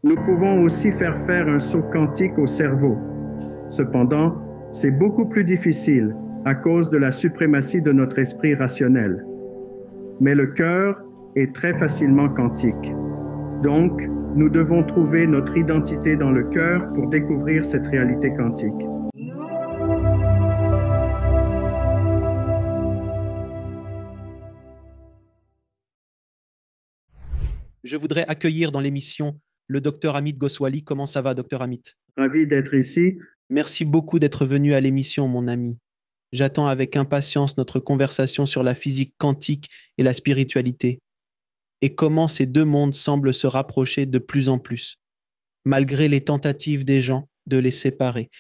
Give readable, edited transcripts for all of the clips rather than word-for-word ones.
Nous pouvons aussi faire un saut quantique au cerveau. Cependant, c'est beaucoup plus difficile à cause de la suprématie de notre esprit rationnel. Mais le cœur est très facilement quantique. Donc, nous devons trouver notre identité dans le cœur pour découvrir cette réalité quantique. Je voudrais accueillir dans l'émission le docteur Amit Goswali. Comment ça va, docteur Amit? Ravi d'être ici. Merci beaucoup d'être venu à l'émission, mon ami. J'attends avec impatience notre conversation sur la physique quantique et la spiritualité, et comment ces deux mondes semblent se rapprocher de plus en plus, malgré les tentatives des gens de les séparer.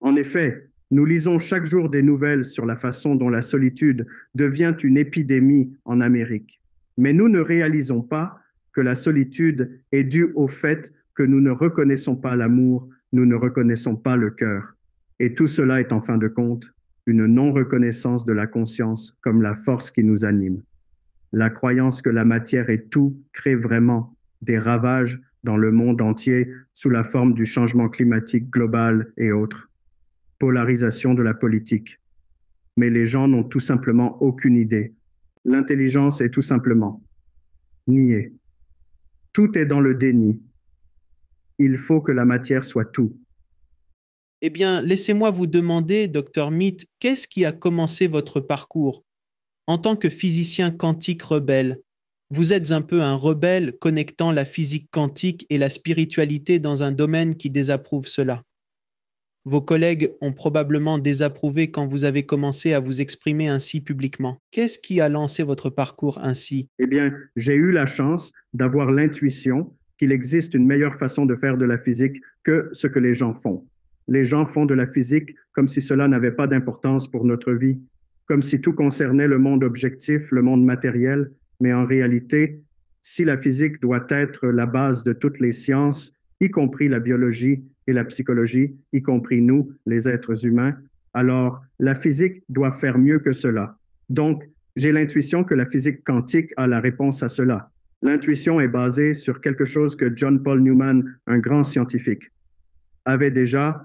En effet, nous lisons chaque jour des nouvelles sur la façon dont la solitude devient une épidémie en Amérique. Mais nous ne réalisons pas que la solitude est due au fait que nous ne reconnaissons pas l'amour, nous ne reconnaissons pas le cœur. Et tout cela est en fin de compte une non-reconnaissance de la conscience comme la force qui nous anime. La croyance que la matière est tout crée vraiment des ravages dans le monde entier sous la forme du changement climatique global et autres. Polarisation de la politique. Mais les gens n'ont tout simplement aucune idée. L'intelligence est tout simplement niée. Tout est dans le déni. Il faut que la matière soit tout. Eh bien, laissez-moi vous demander, docteur Mead, qu'est-ce qui a commencé votre parcours? En tant que physicien quantique rebelle, vous êtes un peu un rebelle connectant la physique quantique et la spiritualité dans un domaine qui désapprouve cela. Vos collègues ont probablement désapprouvé quand vous avez commencé à vous exprimer ainsi publiquement. Qu'est-ce qui a lancé votre parcours ainsi? Eh bien, j'ai eu la chance d'avoir l'intuition qu'il existe une meilleure façon de faire de la physique que ce que les gens font. Les gens font de la physique comme si cela n'avait pas d'importance pour notre vie, comme si tout concernait le monde objectif, le monde matériel, mais en réalité, si la physique doit être la base de toutes les sciences, y compris la biologie et la psychologie, y compris nous, les êtres humains, alors la physique doit faire mieux que cela. Donc, j'ai l'intuition que la physique quantique a la réponse à cela. L'intuition est basée sur quelque chose que John Paul Newman, un grand scientifique, avait déjà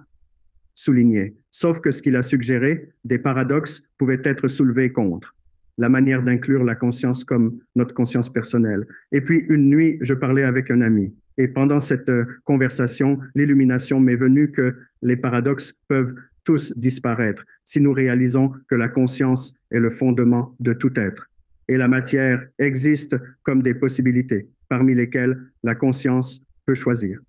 souligné. Sauf que ce qu'il a suggéré, des paradoxes pouvaient être soulevés contre la manière d'inclure la conscience comme notre conscience personnelle. Et puis, une nuit, je parlais avec un ami. Et pendant cette conversation, l'illumination m'est venue que les paradoxes peuvent tous disparaître si nous réalisons que la conscience est le fondement de tout être. Et la matière existe comme des possibilités, parmi lesquelles la conscience peut choisir.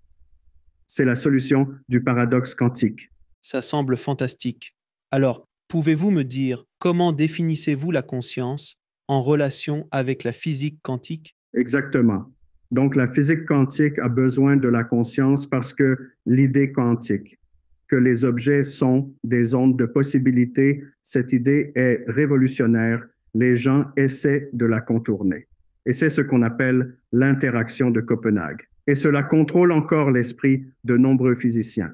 C'est la solution du paradoxe quantique. Ça semble fantastique. Alors, pouvez-vous me dire comment définissez-vous la conscience en relation avec la physique quantique? Exactement. Donc, la physique quantique a besoin de la conscience parce que l'idée quantique, que les objets sont des ondes de possibilités, cette idée est révolutionnaire. Les gens essaient de la contourner. Et c'est ce qu'on appelle l'interaction de Copenhague. Et cela contrôle encore l'esprit de nombreux physiciens.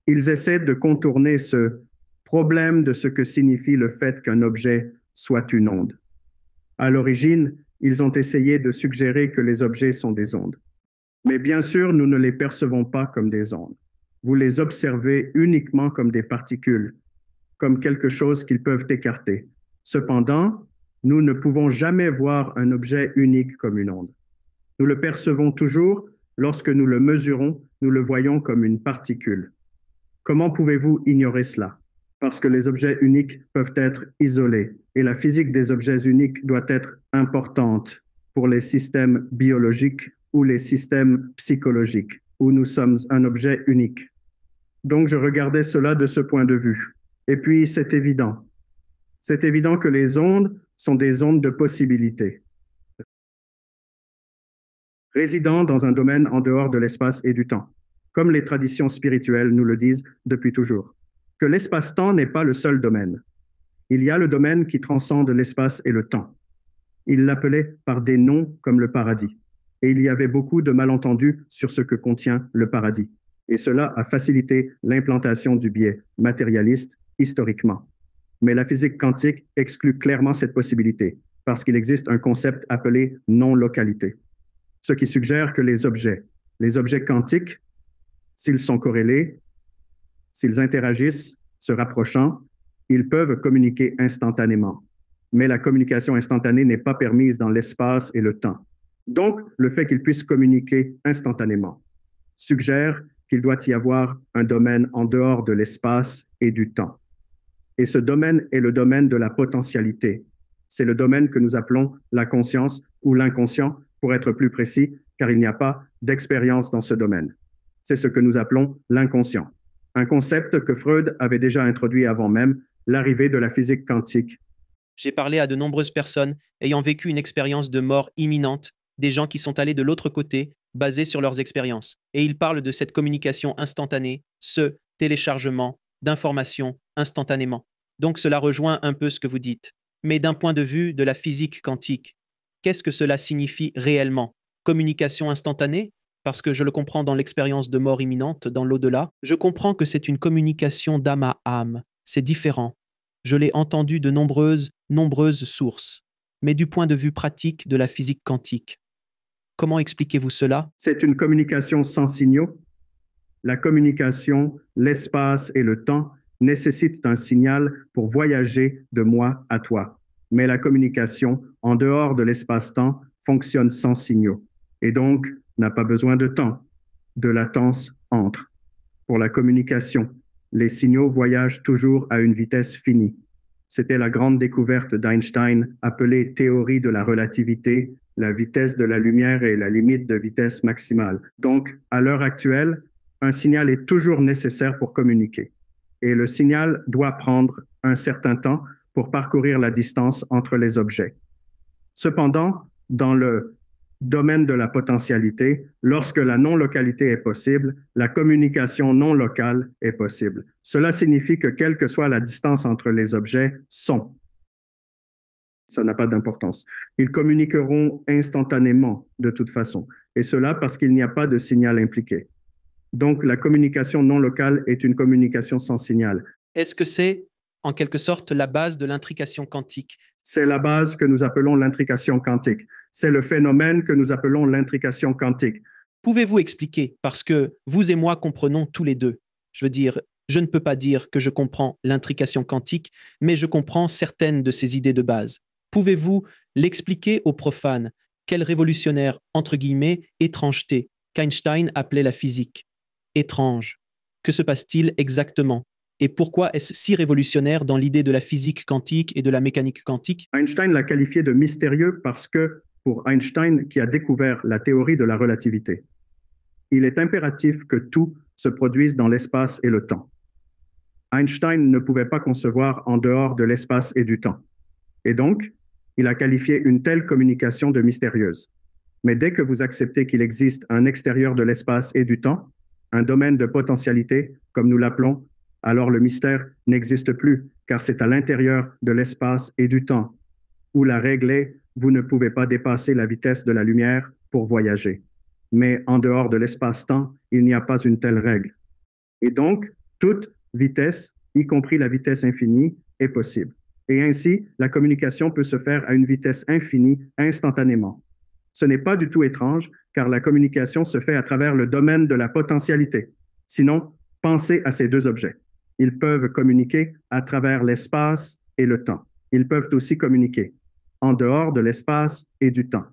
Ils essaient de contourner ce problème de ce que signifie le fait qu'un objet soit une onde. À l'origine, ils ont essayé de suggérer que les objets sont des ondes. Mais bien sûr, nous ne les percevons pas comme des ondes. Vous les observez uniquement comme des particules, comme quelque chose qu'ils peuvent écarter. Cependant, nous ne pouvons jamais voir un objet unique comme une onde. Nous le percevons toujours lorsque nous le mesurons, nous le voyons comme une particule. Comment pouvez-vous ignorer cela? Parce que les objets uniques peuvent être isolés et la physique des objets uniques doit être importante pour les systèmes biologiques ou les systèmes psychologiques où nous sommes un objet unique. Donc, je regardais cela de ce point de vue. Et puis, c'est évident. C'est évident que les ondes sont des ondes de possibilité, résidant dans un domaine en dehors de l'espace et du temps, comme les traditions spirituelles nous le disent depuis toujours. Que l'espace-temps n'est pas le seul domaine. Il y a le domaine qui transcende l'espace et le temps. Il l'appelait par des noms comme le paradis. Et il y avait beaucoup de malentendus sur ce que contient le paradis. Et cela a facilité l'implantation du biais matérialiste historiquement. Mais la physique quantique exclut clairement cette possibilité, parce qu'il existe un concept appelé non-localité. ce qui suggère que les objets quantiques, s'ils sont corrélés, s'ils interagissent, se rapprochant, ils peuvent communiquer instantanément. Mais la communication instantanée n'est pas permise dans l'espace et le temps. Donc, le fait qu'ils puissent communiquer instantanément suggère qu'il doit y avoir un domaine en dehors de l'espace et du temps. Et ce domaine est le domaine de la potentialité. C'est le domaine que nous appelons la conscience ou l'inconscient, pour être plus précis, car il n'y a pas d'expérience dans ce domaine. C'est ce que nous appelons l'inconscient. Un concept que Freud avait déjà introduit avant même l'arrivée de la physique quantique. J'ai parlé à de nombreuses personnes ayant vécu une expérience de mort imminente, des gens qui sont allés de l'autre côté, basés sur leurs expériences. Et ils parlent de cette communication instantanée, ce téléchargement d'informations instantanément. Donc cela rejoint un peu ce que vous dites. Mais d'un point de vue de la physique quantique, qu'est-ce que cela signifie réellement? Communication instantanée? Parce que je le comprends dans l'expérience de mort imminente, dans l'au-delà. Je comprends que c'est une communication d'âme à âme. C'est différent. Je l'ai entendu de nombreuses sources. Mais du point de vue pratique de la physique quantique, comment expliquez-vous cela? C'est une communication sans signaux. La communication, l'espace et le temps nécessitent un signal pour voyager de moi à toi. Mais la communication, en dehors de l'espace-temps, fonctionne sans signaux et donc n'a pas besoin de temps, de latence entre. Pour la communication, les signaux voyagent toujours à une vitesse finie. C'était la grande découverte d'Einstein, appelée théorie de la relativité. La vitesse de la lumière est la limite de vitesse maximale. Donc, à l'heure actuelle, un signal est toujours nécessaire pour communiquer. Et le signal doit prendre un certain temps pour parcourir la distance entre les objets. Cependant, dans le domaine de la potentialité, lorsque la non-localité est possible, la communication non locale est possible. Cela signifie que quelle que soit la distance entre les objets, ça n'a pas d'importance. Ils communiqueront instantanément de toute façon, et cela parce qu'il n'y a pas de signal impliqué. Donc, la communication non locale est une communication sans signal. Est-ce que c'est, en quelque sorte, la base de l'intrication quantique? C'est la base que nous appelons l'intrication quantique. C'est le phénomène que nous appelons l'intrication quantique. Pouvez-vous expliquer? Parce que vous et moi comprenons tous les deux. Je veux dire, je ne peux pas dire que je comprends l'intrication quantique, mais je comprends certaines de ces idées de base. Pouvez-vous l'expliquer aux profanes? Quelle révolutionnaire, entre guillemets, étrangeté qu'Einstein appelait la physique? Étrange. Que se passe-t-il exactement? Et pourquoi est-ce si révolutionnaire dans l'idée de la physique quantique et de la mécanique quantique? Einstein l'a qualifié de mystérieux parce que, pour Einstein, qui a découvert la théorie de la relativité, il est impératif que tout se produise dans l'espace et le temps. Einstein ne pouvait pas concevoir en dehors de l'espace et du temps. Et donc, il a qualifié une telle communication de mystérieuse. Mais dès que vous acceptez qu'il existe un extérieur de l'espace et du temps, un domaine de potentialité, comme nous l'appelons, alors le mystère n'existe plus, car c'est à l'intérieur de l'espace et du temps, où la règle est, vous ne pouvez pas dépasser la vitesse de la lumière pour voyager. Mais en dehors de l'espace-temps, il n'y a pas une telle règle. Et donc, toute vitesse, y compris la vitesse infinie, est possible. Et ainsi, la communication peut se faire à une vitesse infinie instantanément. Ce n'est pas du tout étrange, car la communication se fait à travers le domaine de la potentialité. Sinon, pensez à ces deux objets. Ils peuvent communiquer à travers l'espace et le temps. Ils peuvent aussi communiquer en dehors de l'espace et du temps.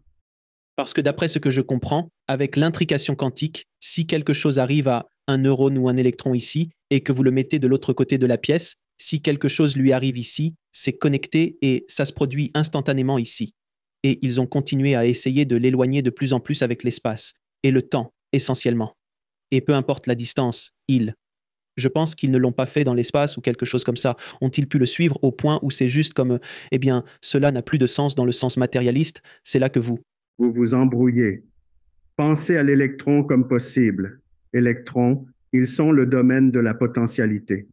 Parce que d'après ce que je comprends, avec l'intrication quantique, si quelque chose arrive à un neurone ou un électron ici, et que vous le mettez de l'autre côté de la pièce, si quelque chose lui arrive ici, c'est connecté et ça se produit instantanément ici. Et ils ont continué à essayer de l'éloigner de plus en plus avec l'espace, et le temps, essentiellement. Et peu importe la distance, je pense qu'ils ne l'ont pas fait dans l'espace ou quelque chose comme ça. Ont-ils pu le suivre au point où c'est juste comme, eh bien, cela n'a plus de sens dans le sens matérialiste, c'est là que vous vous embrouillez. Pensez à l'électron comme possible. Électrons, ils sont le domaine de la potentialité.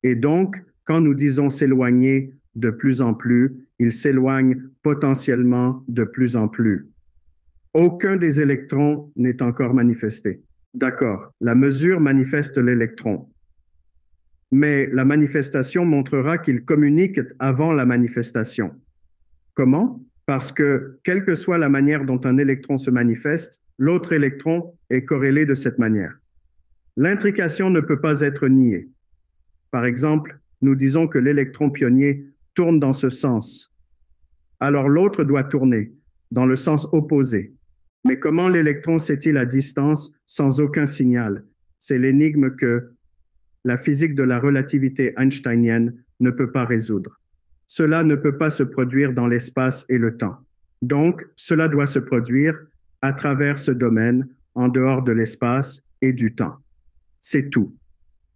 Et donc, quand nous disons s'éloigner de plus en plus, ils s'éloignent potentiellement de plus en plus. Aucun des électrons n'est encore manifesté. D'accord, la mesure manifeste l'électron. Mais la manifestation montrera qu'il communique avant la manifestation. Comment? parce que quelle que soit la manière dont un électron se manifeste, l'autre électron est corrélé de cette manière. L'intrication ne peut pas être niée. Par exemple, nous disons que l'électron pionnier tourne dans ce sens. Alors l'autre doit tourner dans le sens opposé. Mais comment l'électron sait-il à distance sans aucun signal? C'est l'énigme que la physique de la relativité einsteinienne ne peut pas résoudre. Cela ne peut pas se produire dans l'espace et le temps. Donc, cela doit se produire à travers ce domaine, en dehors de l'espace et du temps. C'est tout.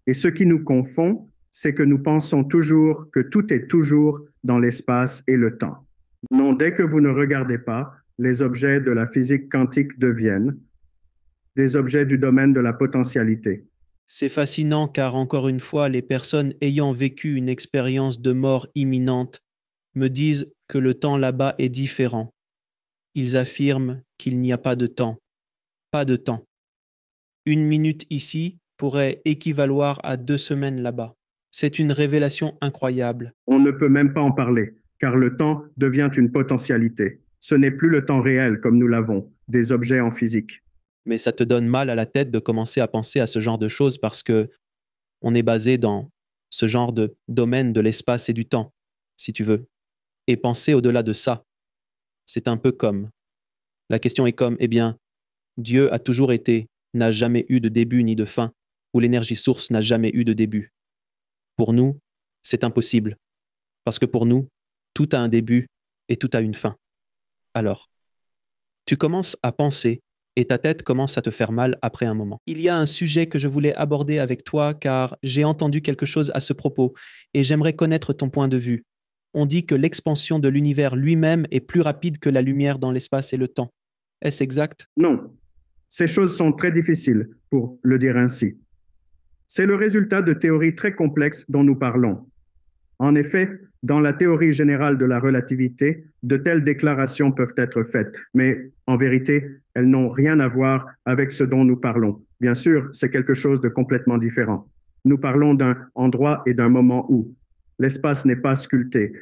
Et ce qui nous confond, c'est que nous pensons toujours que tout est toujours dans l'espace et le temps. Non, dès que vous ne regardez pas, les objets de la physique quantique deviennent des objets du domaine de la potentialité. C'est fascinant car, encore une fois, les personnes ayant vécu une expérience de mort imminente me disent que le temps là-bas est différent. Ils affirment qu'il n'y a pas de temps. Pas de temps. 1 minute ici pourrait équivaloir à 2 semaines là-bas. C'est une révélation incroyable. On ne peut même pas en parler, car le temps devient une potentialité. Ce n'est plus le temps réel comme nous l'avons, des objets en physique. Mais ça te donne mal à la tête de commencer à penser à ce genre de choses parce que on est basé dans ce genre de domaine de l'espace et du temps, si tu veux. Et penser au-delà de ça, c'est un peu comme. La question est comme, eh bien, Dieu a toujours été, n'a jamais eu de début ni de fin, ou l'énergie source n'a jamais eu de début. Pour nous, c'est impossible, parce que pour nous, tout a un début et tout a une fin. Alors, tu commences à penser et ta tête commence à te faire mal après un moment. Il y a un sujet que je voulais aborder avec toi car j'ai entendu quelque chose à ce propos et j'aimerais connaître ton point de vue. On dit que l'expansion de l'univers lui-même est plus rapide que la lumière dans l'espace et le temps. Est-ce exact? Non, ces choses sont très difficiles, pour le dire ainsi. C'est le résultat de théories très complexes dont nous parlons. En effet, dans la théorie générale de la relativité, de telles déclarations peuvent être faites, mais en vérité, elles n'ont rien à voir avec ce dont nous parlons. Bien sûr, c'est quelque chose de complètement différent. Nous parlons d'un endroit et d'un moment où l'espace n'est pas sculpté,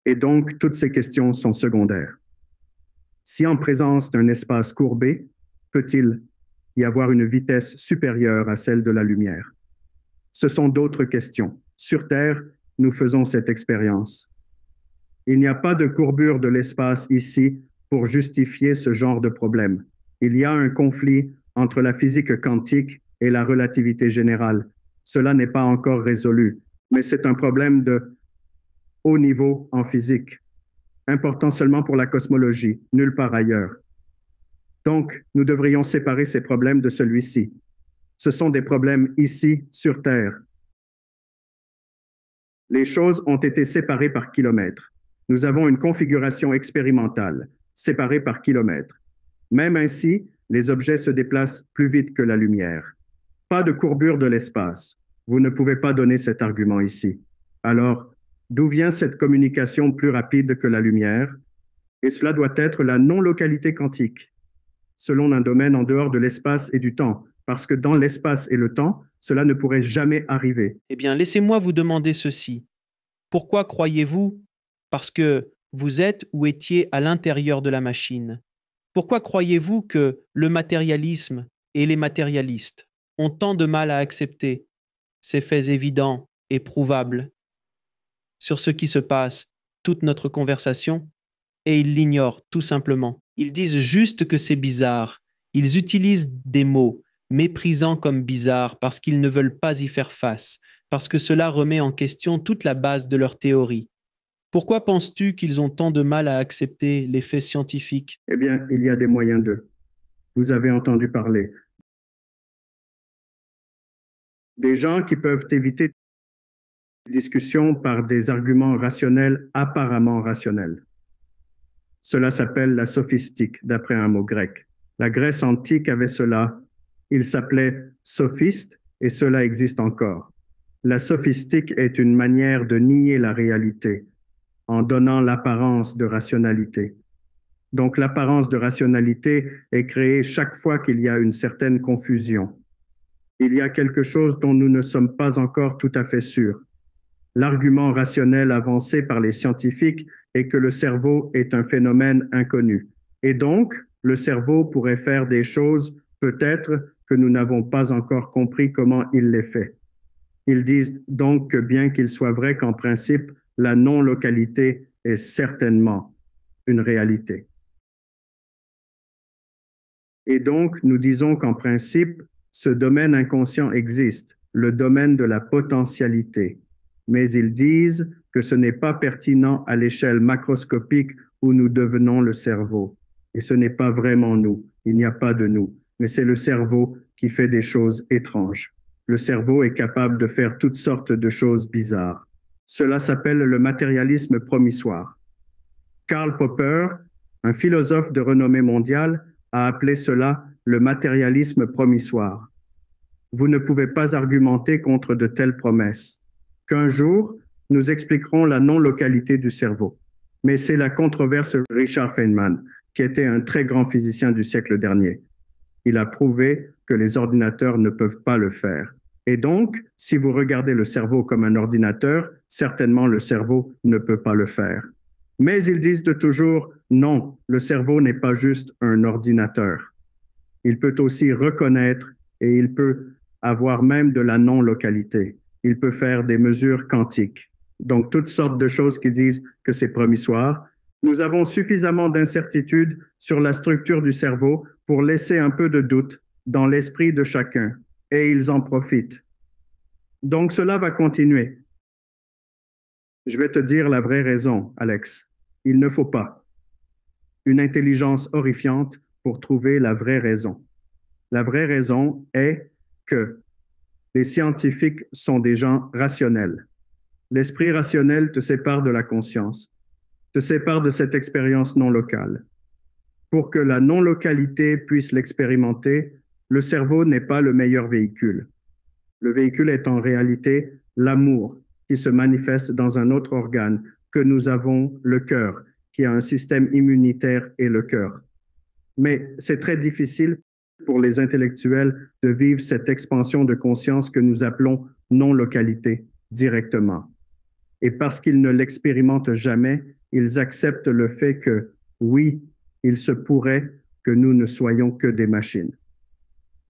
et donc toutes ces questions sont secondaires. Si en présence d'un espace courbé, peut-il y avoir une vitesse supérieure à celle de la lumière? Ce sont d'autres questions. Sur Terre, nous faisons cette expérience. Il n'y a pas de courbure de l'espace ici pour justifier ce genre de problème. Il y a un conflit entre la physique quantique et la relativité générale. Cela n'est pas encore résolu, mais c'est un problème de haut niveau en physique, important seulement pour la cosmologie, nulle part ailleurs. Donc, nous devrions séparer ces problèmes de celui-ci. Ce sont des problèmes ici, sur Terre. Les choses ont été séparées par kilomètres. Nous avons une configuration expérimentale, séparée par kilomètres. Même ainsi, les objets se déplacent plus vite que la lumière. Pas de courbure de l'espace. Vous ne pouvez pas donner cet argument ici. Alors, d'où vient cette communication plus rapide que la lumière? Et cela doit être la non-localité quantique, selon un domaine en dehors de l'espace et du temps, parce que dans l'espace et le temps, cela ne pourrait jamais arriver. Eh bien, laissez-moi vous demander ceci. Pourquoi croyez-vous? Parce que vous êtes ou étiez à l'intérieur de la machine. Pourquoi croyez-vous que le matérialisme et les matérialistes ont tant de mal à accepter ces faits évidents et prouvables sur ce qui se passe, toute notre conversation, et ils l'ignorent tout simplement. Ils disent juste que c'est bizarre. Ils utilisent des mots méprisants comme bizarre parce qu'ils ne veulent pas y faire face, parce que cela remet en question toute la base de leur théorie. Pourquoi penses-tu qu'ils ont tant de mal à accepter les faits scientifiques? Eh bien, il y a des moyens d'eux. Vous avez entendu parler. Des gens qui peuvent éviter des discussions par des arguments rationnels, apparemment rationnels. Cela s'appelle la sophistique, d'après un mot grec. La Grèce antique avait cela. Il s'appelait sophiste et cela existe encore. La sophistique est une manière de nier la réalité en donnant l'apparence de rationalité. Donc l'apparence de rationalité est créée chaque fois qu'il y a une certaine confusion. Il y a quelque chose dont nous ne sommes pas encore tout à fait sûrs. L'argument rationnel avancé par les scientifiques est que le cerveau est un phénomène inconnu. Et donc, le cerveau pourrait faire des choses peut-être que nous n'avons pas encore compris comment il les fait. Ils disent donc que bien qu'il soit vrai qu'en principe, la non-localité est certainement une réalité. Et donc, nous disons qu'en principe, ce domaine inconscient existe, le domaine de la potentialité. Mais ils disent que ce n'est pas pertinent à l'échelle macroscopique où nous devenons le cerveau. Et ce n'est pas vraiment nous, il n'y a pas de nous, mais c'est le cerveau qui fait des choses étranges. Le cerveau est capable de faire toutes sortes de choses bizarres. Cela s'appelle le matérialisme promissoire. Karl Popper, un philosophe de renommée mondiale, a appelé cela le matérialisme promissoire. Vous ne pouvez pas argumenter contre de telles promesses. Qu'un jour, nous expliquerons la non-localité du cerveau. Mais c'est la controverse Richard Feynman, qui était un très grand physicien du siècle dernier. Il a prouvé que les ordinateurs ne peuvent pas le faire. Et donc, si vous regardez le cerveau comme un ordinateur, certainement le cerveau ne peut pas le faire. Mais ils disent de toujours, non, le cerveau n'est pas juste un ordinateur. Il peut aussi reconnaître et il peut avoir même de la non-localité. Il peut faire des mesures quantiques. Donc, toutes sortes de choses qui disent que c'est promissoire. Nous avons suffisamment d'incertitudes sur la structure du cerveau pour laisser un peu de doute dans l'esprit de chacun, et ils en profitent. Donc, cela va continuer. Je vais te dire la vraie raison, Alex. Il ne faut pas une intelligence horrifiante pour trouver la vraie raison. La vraie raison est que les scientifiques sont des gens rationnels. L'esprit rationnel te sépare de la conscience, te sépare de cette expérience non locale. Pour que la non-localité puisse l'expérimenter, le cerveau n'est pas le meilleur véhicule. Le véhicule est en réalité l'amour qui se manifeste dans un autre organe que nous avons, le cœur, qui a un système immunitaire et le cœur. Mais c'est très difficile pour les intellectuels de vivre cette expansion de conscience que nous appelons non-localité directement. Et parce qu'ils ne l'expérimentent jamais, ils acceptent le fait que, oui, il se pourrait que nous ne soyons que des machines.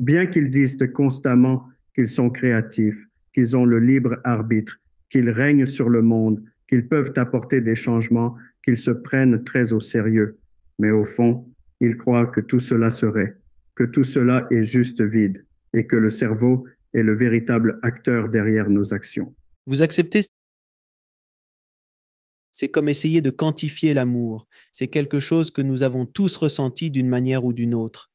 Bien qu'ils disent constamment qu'ils sont créatifs, qu'ils ont le libre arbitre, qu'ils règnent sur le monde, qu'ils peuvent apporter des changements, qu'ils se prennent très au sérieux. Mais au fond, ils croient que tout cela serait, que tout cela est juste vide et que le cerveau est le véritable acteur derrière nos actions. Vous acceptez? C'est comme essayer de quantifier l'amour. C'est quelque chose que nous avons tous ressenti d'une manière ou d'une autre.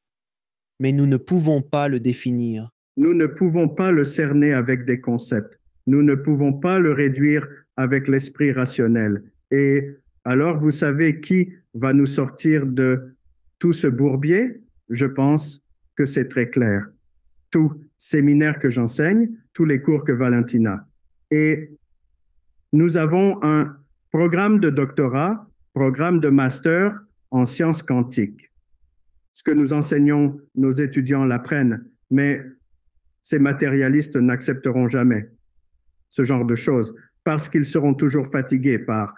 Mais nous ne pouvons pas le définir. Nous ne pouvons pas le cerner avec des concepts. Nous ne pouvons pas le réduire avec l'esprit rationnel. Et alors, vous savez qui va nous sortir de tout ce bourbier? Je pense que c'est très clair. Tout séminaire que j'enseigne, tous les cours que Valentina. Et nous avons un programme de doctorat, programme de master en sciences quantiques. Ce que nous enseignons, nos étudiants l'apprennent, mais ces matérialistes n'accepteront jamais ce genre de choses parce qu'ils seront toujours fatigués par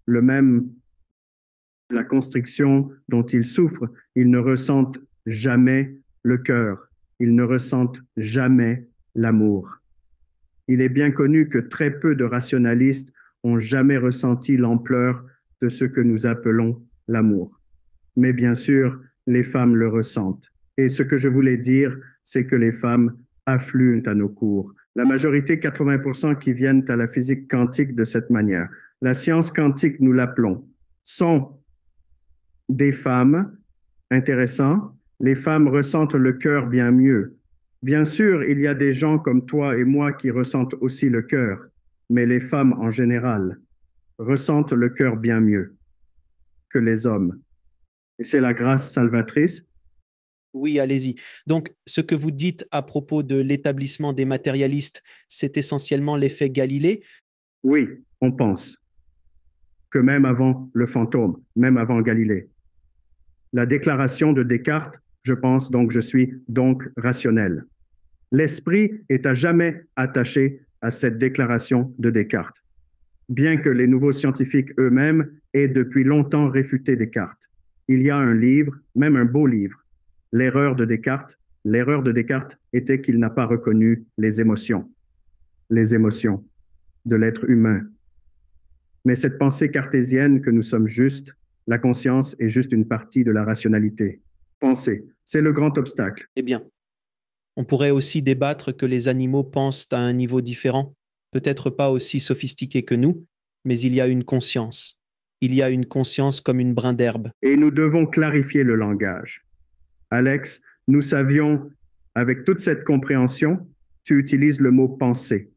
la constriction dont ils souffrent. Ils ne ressentent jamais le cœur. Ils ne ressentent jamais l'amour. Il est bien connu que très peu de rationalistes ont jamais ressenti l'ampleur de ce que nous appelons l'amour. Mais bien sûr, les femmes le ressentent. Et ce que je voulais dire, c'est que les femmes affluent à nos cours. La majorité, 80% qui viennent à la physique quantique de cette manière. La science quantique, nous l'appelons, sont des femmes intéressants. Les femmes ressentent le cœur bien mieux. Bien sûr, il y a des gens comme toi et moi qui ressentent aussi le cœur, mais les femmes en général ressentent le cœur bien mieux que les hommes. Et c'est la grâce salvatrice. Oui, allez-y. Donc, ce que vous dites à propos de l'établissement des matérialistes, c'est essentiellement l'effet Galilée? Oui, on pense que même avant le fantôme, même avant Galilée, la déclaration de Descartes, je pense donc je suis donc rationnel. L'esprit est à jamais attaché à cette déclaration de Descartes, bien que les nouveaux scientifiques eux-mêmes aient depuis longtemps réfuté Descartes. Il y a un livre, même un beau livre, L'erreur de Descartes. L'erreur de Descartes était qu'il n'a pas reconnu les émotions de l'être humain. Mais cette pensée cartésienne que nous sommes justes, la conscience est juste une partie de la rationalité. Penser, c'est le grand obstacle. Eh bien, on pourrait aussi débattre que les animaux pensent à un niveau différent, peut-être pas aussi sophistiqué que nous, mais il y a une conscience. Il y a une conscience comme une brin d'herbe. Et nous devons clarifier le langage. Alex, nous savions, avec toute cette compréhension, tu utilises le mot penser.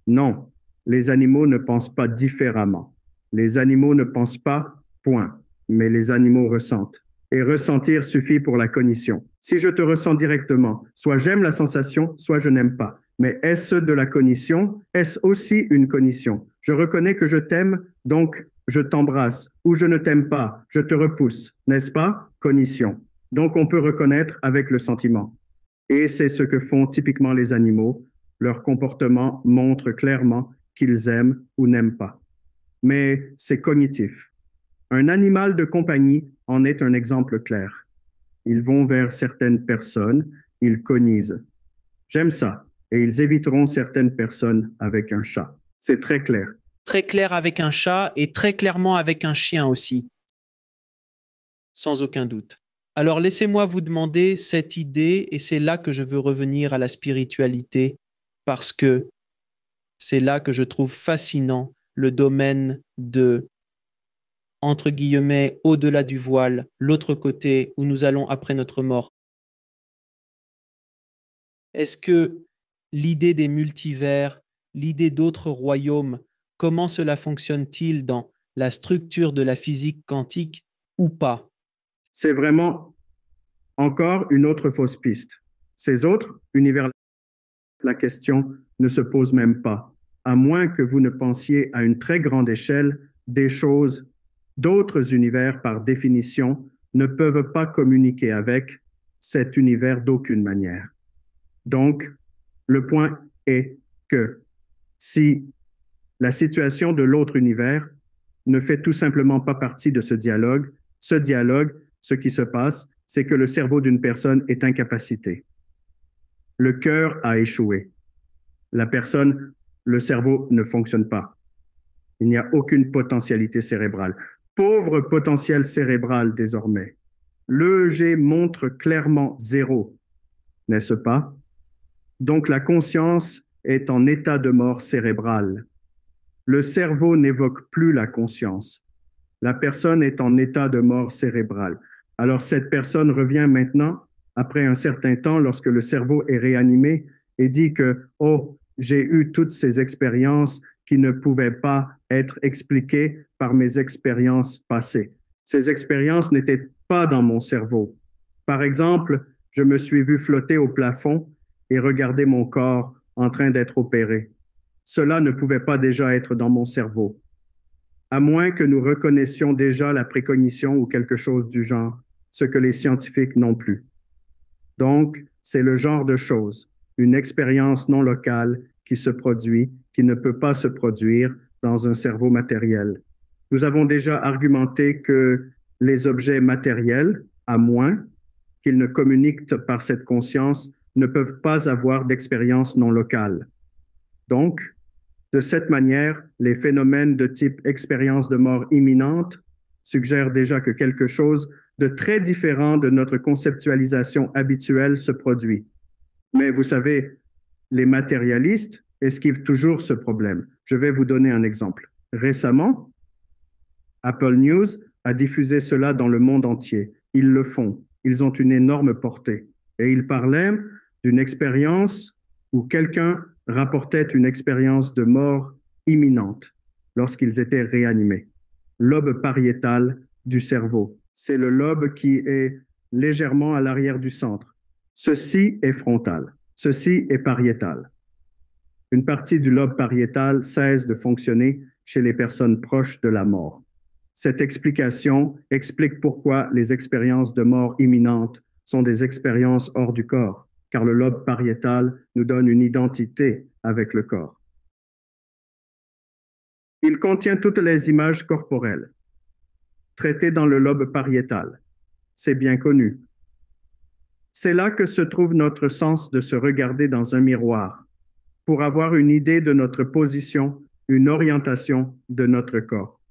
Non, les animaux ne pensent pas différemment. Les animaux ne pensent pas, point, mais les animaux ressentent. Et ressentir suffit pour la cognition. Si je te ressens directement, soit j'aime la sensation, soit je n'aime pas. Mais est-ce de la cognition? Est-ce aussi une cognition? Je reconnais que je t'aime, donc je t'embrasse. Ou je ne t'aime pas, je te repousse. N'est-ce pas? Cognition. Donc on peut reconnaître avec le sentiment. Et c'est ce que font typiquement les animaux. Leur comportement montre clairement qu'ils aiment ou n'aiment pas. Mais c'est cognitif. Un animal de compagnie en est un exemple clair. Ils vont vers certaines personnes, ils cognisent. J'aime ça. Et ils éviteront certaines personnes avec un chat. C'est très clair. Très clair avec un chat et très clairement avec un chien aussi. Sans aucun doute. Alors laissez-moi vous demander cette idée, et c'est là que je veux revenir à la spiritualité, parce que c'est là que je trouve fascinant le domaine de, entre guillemets, au-delà du voile, l'autre côté où nous allons après notre mort. Est-ce que l'idée des multivers, l'idée d'autres royaumes, comment cela fonctionne-t-il dans la structure de la physique quantique ou pas? C'est vraiment encore une autre fausse piste. Ces autres univers, la question ne se pose même pas, à moins que vous ne pensiez à une très grande échelle des choses. D'autres univers, par définition, ne peuvent pas communiquer avec cet univers d'aucune manière. Donc, le point est que si la situation de l'autre univers ne fait tout simplement pas partie de ce dialogue, ce qui se passe, c'est que le cerveau d'une personne est incapacité. Le cœur a échoué. La personne, le cerveau ne fonctionne pas. Il n'y a aucune potentialité cérébrale. Pauvre potentiel cérébral désormais. L'EEG montre clairement 0, n'est-ce pas? Donc la conscience est en état de mort cérébrale. Le cerveau n'évoque plus la conscience. La personne est en état de mort cérébrale. Alors cette personne revient maintenant, après un certain temps, lorsque le cerveau est réanimé, et dit que, oh, j'ai eu toutes ces expériences qui ne pouvaient pas être expliquées par mes expériences passées. Ces expériences n'étaient pas dans mon cerveau. Par exemple, je me suis vu flotter au plafond et regarder mon corps en train d'être opéré. Cela ne pouvait pas déjà être dans mon cerveau, à moins que nous reconnaissions déjà la précognition ou quelque chose du genre, ce que les scientifiques n'ont plus. Donc, c'est le genre de chose, une expérience non locale qui se produit, qui ne peut pas se produire dans un cerveau matériel. Nous avons déjà argumenté que les objets matériels, à moins qu'ils ne communiquent par cette conscience, ne peuvent pas avoir d'expérience non locale. Donc, de cette manière, les phénomènes de type expérience de mort imminente suggèrent déjà que quelque chose de très différent de notre conceptualisation habituelle se produit. Mais vous savez, les matérialistes esquivent toujours ce problème. Je vais vous donner un exemple. Récemment, Apple News a diffusé cela dans le monde entier. Ils le font. Ils ont une énorme portée. Et ils parlaient d'une expérience où quelqu'un rapportait une expérience de mort imminente lorsqu'ils étaient réanimés. Lobe pariétal du cerveau. C'est le lobe qui est légèrement à l'arrière du centre. Ceci est frontal. Ceci est pariétal. Une partie du lobe pariétal cesse de fonctionner chez les personnes proches de la mort. Cette explication explique pourquoi les expériences de mort imminente sont des expériences hors du corps, car le lobe pariétal nous donne une identité avec le corps. Il contient toutes les images corporelles, traitées dans le lobe pariétal. C'est bien connu. C'est là que se trouve notre sens de se regarder dans un miroir, pour avoir une idée de notre position, une orientation de notre corps.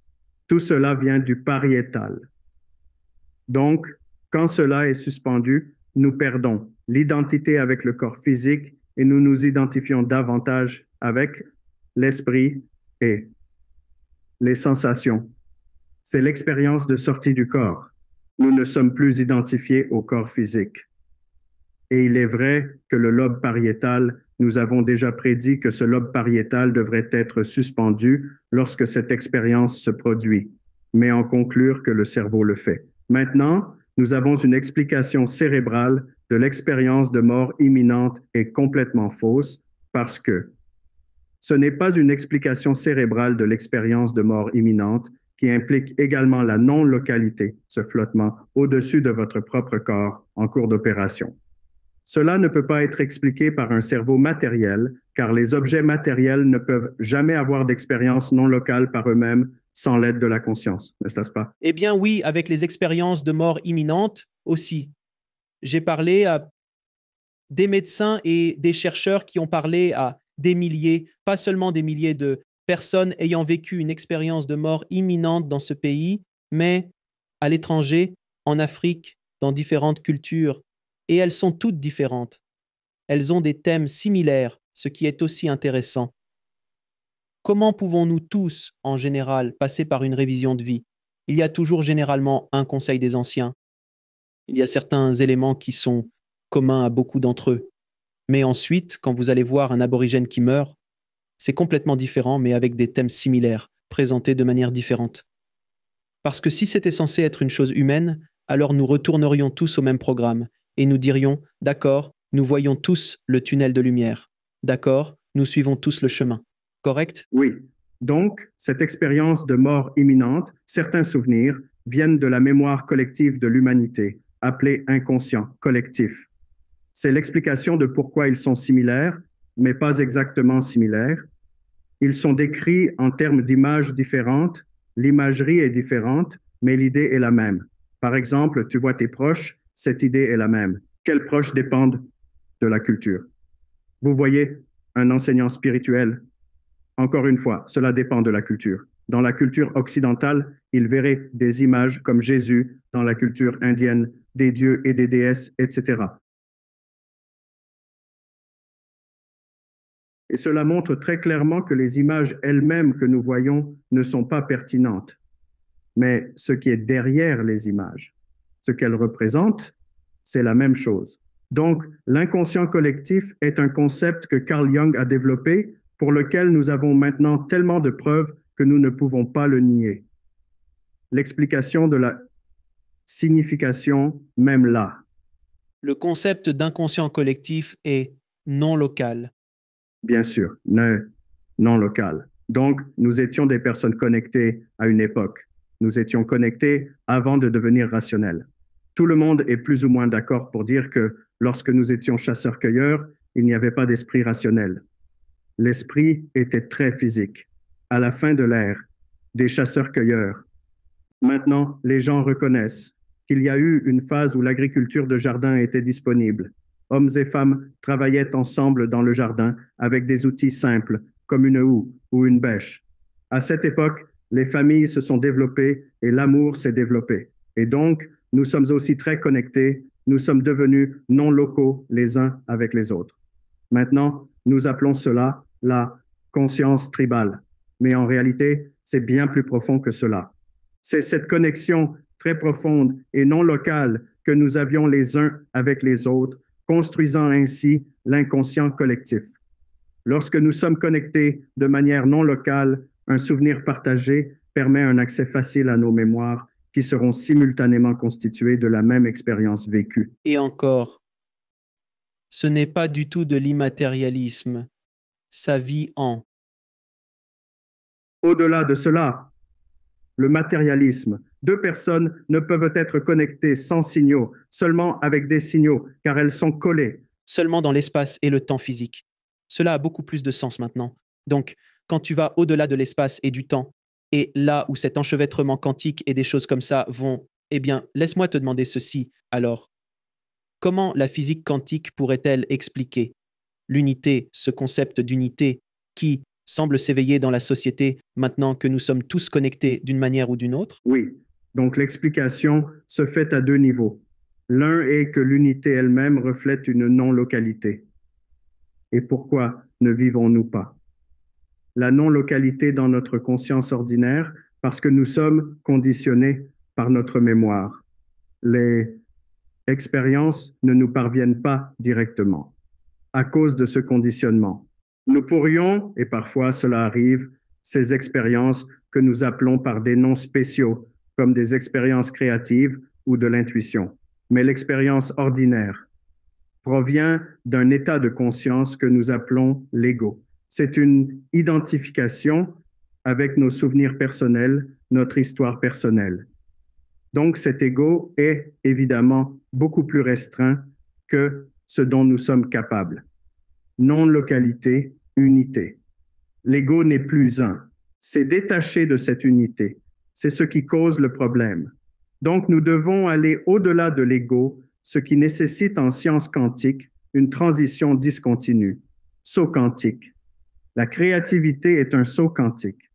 Tout cela vient du pariétal. Donc, quand cela est suspendu, nous perdons l'identité avec le corps physique et nous nous identifions davantage avec l'esprit et les sensations. C'est l'expérience de sortie du corps. Nous ne sommes plus identifiés au corps physique. Et il est vrai que le lobe pariétal, nous avons déjà prédit que ce lobe pariétal devrait être suspendu lorsque cette expérience se produit, mais en conclure que le cerveau le fait. Maintenant, nous avons une explication cérébrale de l'expérience de mort imminente et complètement fausse parce que ce n'est pas une explication cérébrale de l'expérience de mort imminente qui implique également la non-localité, ce flottement au-dessus de votre propre corps en cours d'opération. Cela ne peut pas être expliqué par un cerveau matériel, car les objets matériels ne peuvent jamais avoir d'expérience non locale par eux-mêmes sans l'aide de la conscience, n'est-ce pas? Eh bien oui, avec les expériences de mort imminente aussi. J'ai parlé à des médecins et des chercheurs qui ont parlé à des milliers, pas seulement des milliers de personnes ayant vécu une expérience de mort imminente dans ce pays, mais à l'étranger, en Afrique, dans différentes cultures. Et elles sont toutes différentes. Elles ont des thèmes similaires, ce qui est aussi intéressant. Comment pouvons-nous tous, en général, passer par une révision de vie? Il y a toujours généralement un conseil des anciens. Il y a certains éléments qui sont communs à beaucoup d'entre eux. Mais ensuite, quand vous allez voir un aborigène qui meurt, c'est complètement différent, mais avec des thèmes similaires, présentés de manière différente. Parce que si c'était censé être une chose humaine, alors nous retournerions tous au même programme et nous dirions, d'accord, nous voyons tous le tunnel de lumière. D'accord, nous suivons tous le chemin. Correct? Oui. Donc, cette expérience de mort imminente, certains souvenirs viennent de la mémoire collective de l'humanité, appelée inconscient collectif. C'est l'explication de pourquoi ils sont similaires, mais pas exactement similaires. Ils sont décrits en termes d'images différentes, l'imagerie est différente, mais l'idée est la même. Par exemple, tu vois tes proches, cette idée est la même. Quels proches dépendent de la culture? Vous voyez un enseignant spirituel. Encore une fois, cela dépend de la culture. Dans la culture occidentale, il verrait des images comme Jésus, dans la culture indienne, des dieux et des déesses, etc. Et cela montre très clairement que les images elles-mêmes que nous voyons ne sont pas pertinentes. Mais ce qui est derrière les images, ce qu'elles représentent, c'est la même chose. Donc, l'inconscient collectif est un concept que Carl Jung a développé pour lequel nous avons maintenant tellement de preuves que nous ne pouvons pas le nier. L'explication de la signification, même là. Le concept d'inconscient collectif est non local. Bien sûr, non local. Donc, nous étions des personnes connectées à une époque. Nous étions connectés avant de devenir rationnels. Tout le monde est plus ou moins d'accord pour dire que lorsque nous étions chasseurs-cueilleurs, il n'y avait pas d'esprit rationnel. L'esprit était très physique. À la fin de l'ère des chasseurs-cueilleurs, maintenant, les gens reconnaissent qu'il y a eu une phase où l'agriculture de jardin était disponible. Hommes et femmes travaillaient ensemble dans le jardin avec des outils simples, comme une houe ou une bêche. À cette époque, les familles se sont développées et l'amour s'est développé. Et donc, nous sommes aussi très connectés, nous sommes devenus non locaux les uns avec les autres. Maintenant, nous appelons cela la conscience tribale. Mais en réalité, c'est bien plus profond que cela. C'est cette connexion très profonde et non locale que nous avions les uns avec les autres, construisant ainsi l'inconscient collectif. Lorsque nous sommes connectés de manière non locale, un souvenir partagé permet un accès facile à nos mémoires qui seront simultanément constituées de la même expérience vécue. Et encore, ce n'est pas du tout de l'immatérialisme. Ça vit en. Au-delà de cela, le matérialisme. Deux personnes ne peuvent être connectées sans signaux, seulement avec des signaux, car elles sont collées. Seulement dans l'espace et le temps physique. Cela a beaucoup plus de sens maintenant. Donc, quand tu vas au-delà de l'espace et du temps, et là où cet enchevêtrement quantique et des choses comme ça vont, eh bien, laisse-moi te demander ceci. Alors, comment la physique quantique pourrait-elle expliquer l'unité, ce concept d'unité qui semble s'éveiller dans la société maintenant que nous sommes tous connectés d'une manière ou d'une autre? Oui, donc l'explication se fait à deux niveaux. L'un est que l'unité elle-même reflète une non-localité. Et pourquoi ne vivons-nous pas? La non-localité dans notre conscience ordinaire, parce que nous sommes conditionnés par notre mémoire. Les expériences ne nous parviennent pas directement à cause de ce conditionnement. Nous pourrions, et parfois cela arrive, ces expériences que nous appelons par des noms spéciaux, comme des expériences créatives ou de l'intuition. Mais l'expérience ordinaire provient d'un état de conscience que nous appelons l'ego. C'est une identification avec nos souvenirs personnels, notre histoire personnelle. Donc cet ego est évidemment beaucoup plus restreint que ce dont nous sommes capables. Non-localité, unité. L'ego n'est plus un. C'est détaché de cette unité. C'est ce qui cause le problème. Donc nous devons aller au-delà de l'ego, ce qui nécessite en sciences quantiques une transition discontinue. Saut quantique. La créativité est un saut quantique.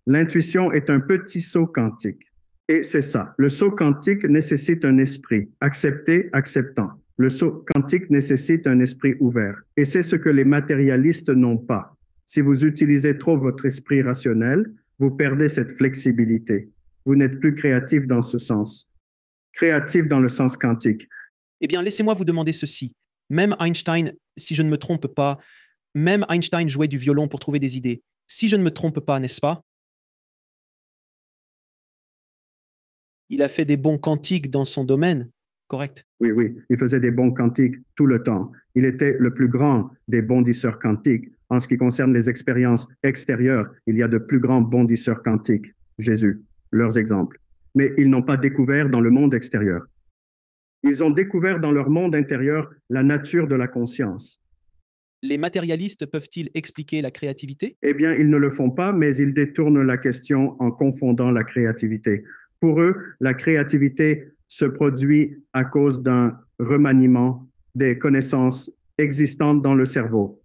L'intuition est un petit saut quantique. Et c'est ça. Le saut quantique nécessite un esprit accepté, acceptant. Le saut quantique nécessite un esprit ouvert. Et c'est ce que les matérialistes n'ont pas. Si vous utilisez trop votre esprit rationnel, vous perdez cette flexibilité. Vous n'êtes plus créatif dans ce sens. Créatif dans le sens quantique. Eh bien, laissez-moi vous demander ceci. Même Einstein, si je ne me trompe pas, même Einstein jouait du violon pour trouver des idées. Si je ne me trompe pas, n'est-ce pas? Il a fait des bons quantiques dans son domaine, correct? Oui, oui, il faisait des bons quantiques tout le temps. Il était le plus grand des bondisseurs quantiques. En ce qui concerne les expériences extérieures, il y a de plus grands bondisseurs quantiques. Jésus, leurs exemples. Mais ils n'ont pas découvert dans le monde extérieur. Ils ont découvert dans leur monde intérieur la nature de la conscience. Les matérialistes peuvent-ils expliquer la créativité? Eh bien, ils ne le font pas, mais ils détournent la question en confondant la créativité. Pour eux, la créativité se produit à cause d'un remaniement des connaissances existantes dans le cerveau.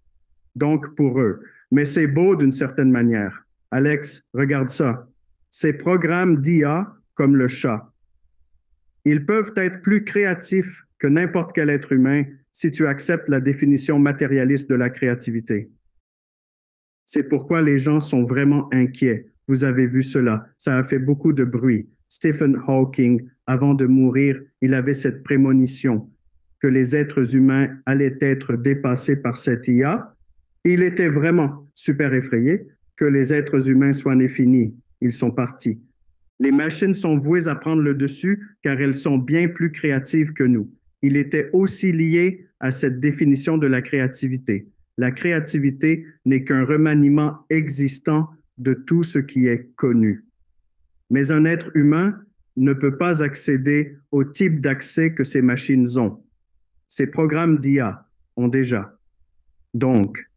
Donc, pour eux. Mais c'est beau d'une certaine manière. Alex, regarde ça. Ces programmes d'IA, comme le chat, ils peuvent être plus créatifs que n'importe quel être humain si tu acceptes la définition matérialiste de la créativité. C'est pourquoi les gens sont vraiment inquiets. Vous avez vu cela. Ça a fait beaucoup de bruit. Stephen Hawking, avant de mourir, il avait cette prémonition que les êtres humains allaient être dépassés par cette IA. Il était vraiment super effrayé que les êtres humains soient nés finis. Ils sont partis. Les machines sont vouées à prendre le dessus car elles sont bien plus créatives que nous. Il était aussi lié à cette définition de la créativité. La créativité n'est qu'un remaniement existant de tout ce qui est connu. Mais un être humain ne peut pas accéder au type d'accès que ces machines ont. Ces programmes d'IA ont déjà. Donc,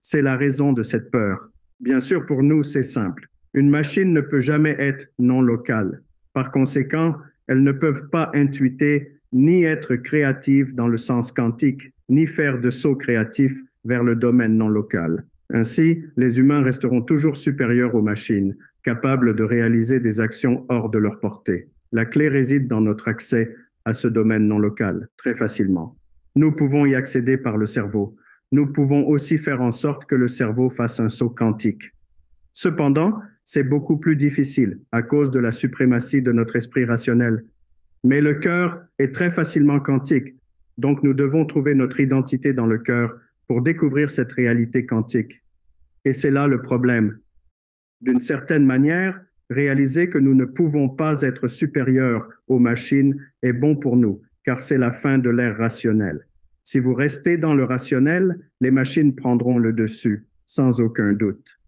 c'est la raison de cette peur. Bien sûr, pour nous, c'est simple. Une machine ne peut jamais être non locale. Par conséquent, elles ne peuvent pas intuiter ni être créatives dans le sens quantique, ni faire de saut créatif vers le domaine non local. Ainsi, les humains resteront toujours supérieurs aux machines, capables de réaliser des actions hors de leur portée. La clé réside dans notre accès à ce domaine non local, très facilement. Nous pouvons y accéder par le cerveau. Nous pouvons aussi faire en sorte que le cerveau fasse un saut quantique. Cependant, c'est beaucoup plus difficile à cause de la suprématie de notre esprit rationnel. Mais le cœur est très facilement quantique, donc nous devons trouver notre identité dans le cœur pour découvrir cette réalité quantique. Et c'est là le problème. D'une certaine manière, réaliser que nous ne pouvons pas être supérieurs aux machines est bon pour nous, car c'est la fin de l'ère rationnelle. Si vous restez dans le rationnel, les machines prendront le dessus, sans aucun doute.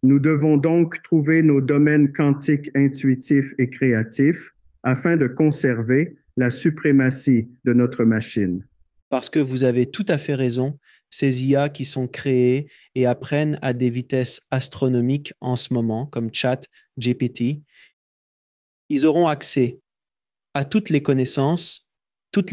Nous devons donc trouver nos domaines quantiques intuitifs et créatifs afin de conserver la suprématie de notre machine. Parce que vous avez tout à fait raison, ces IA qui sont créées et apprennent à des vitesses astronomiques en ce moment, comme ChatGPT, ils auront accès à toutes les connaissances, tout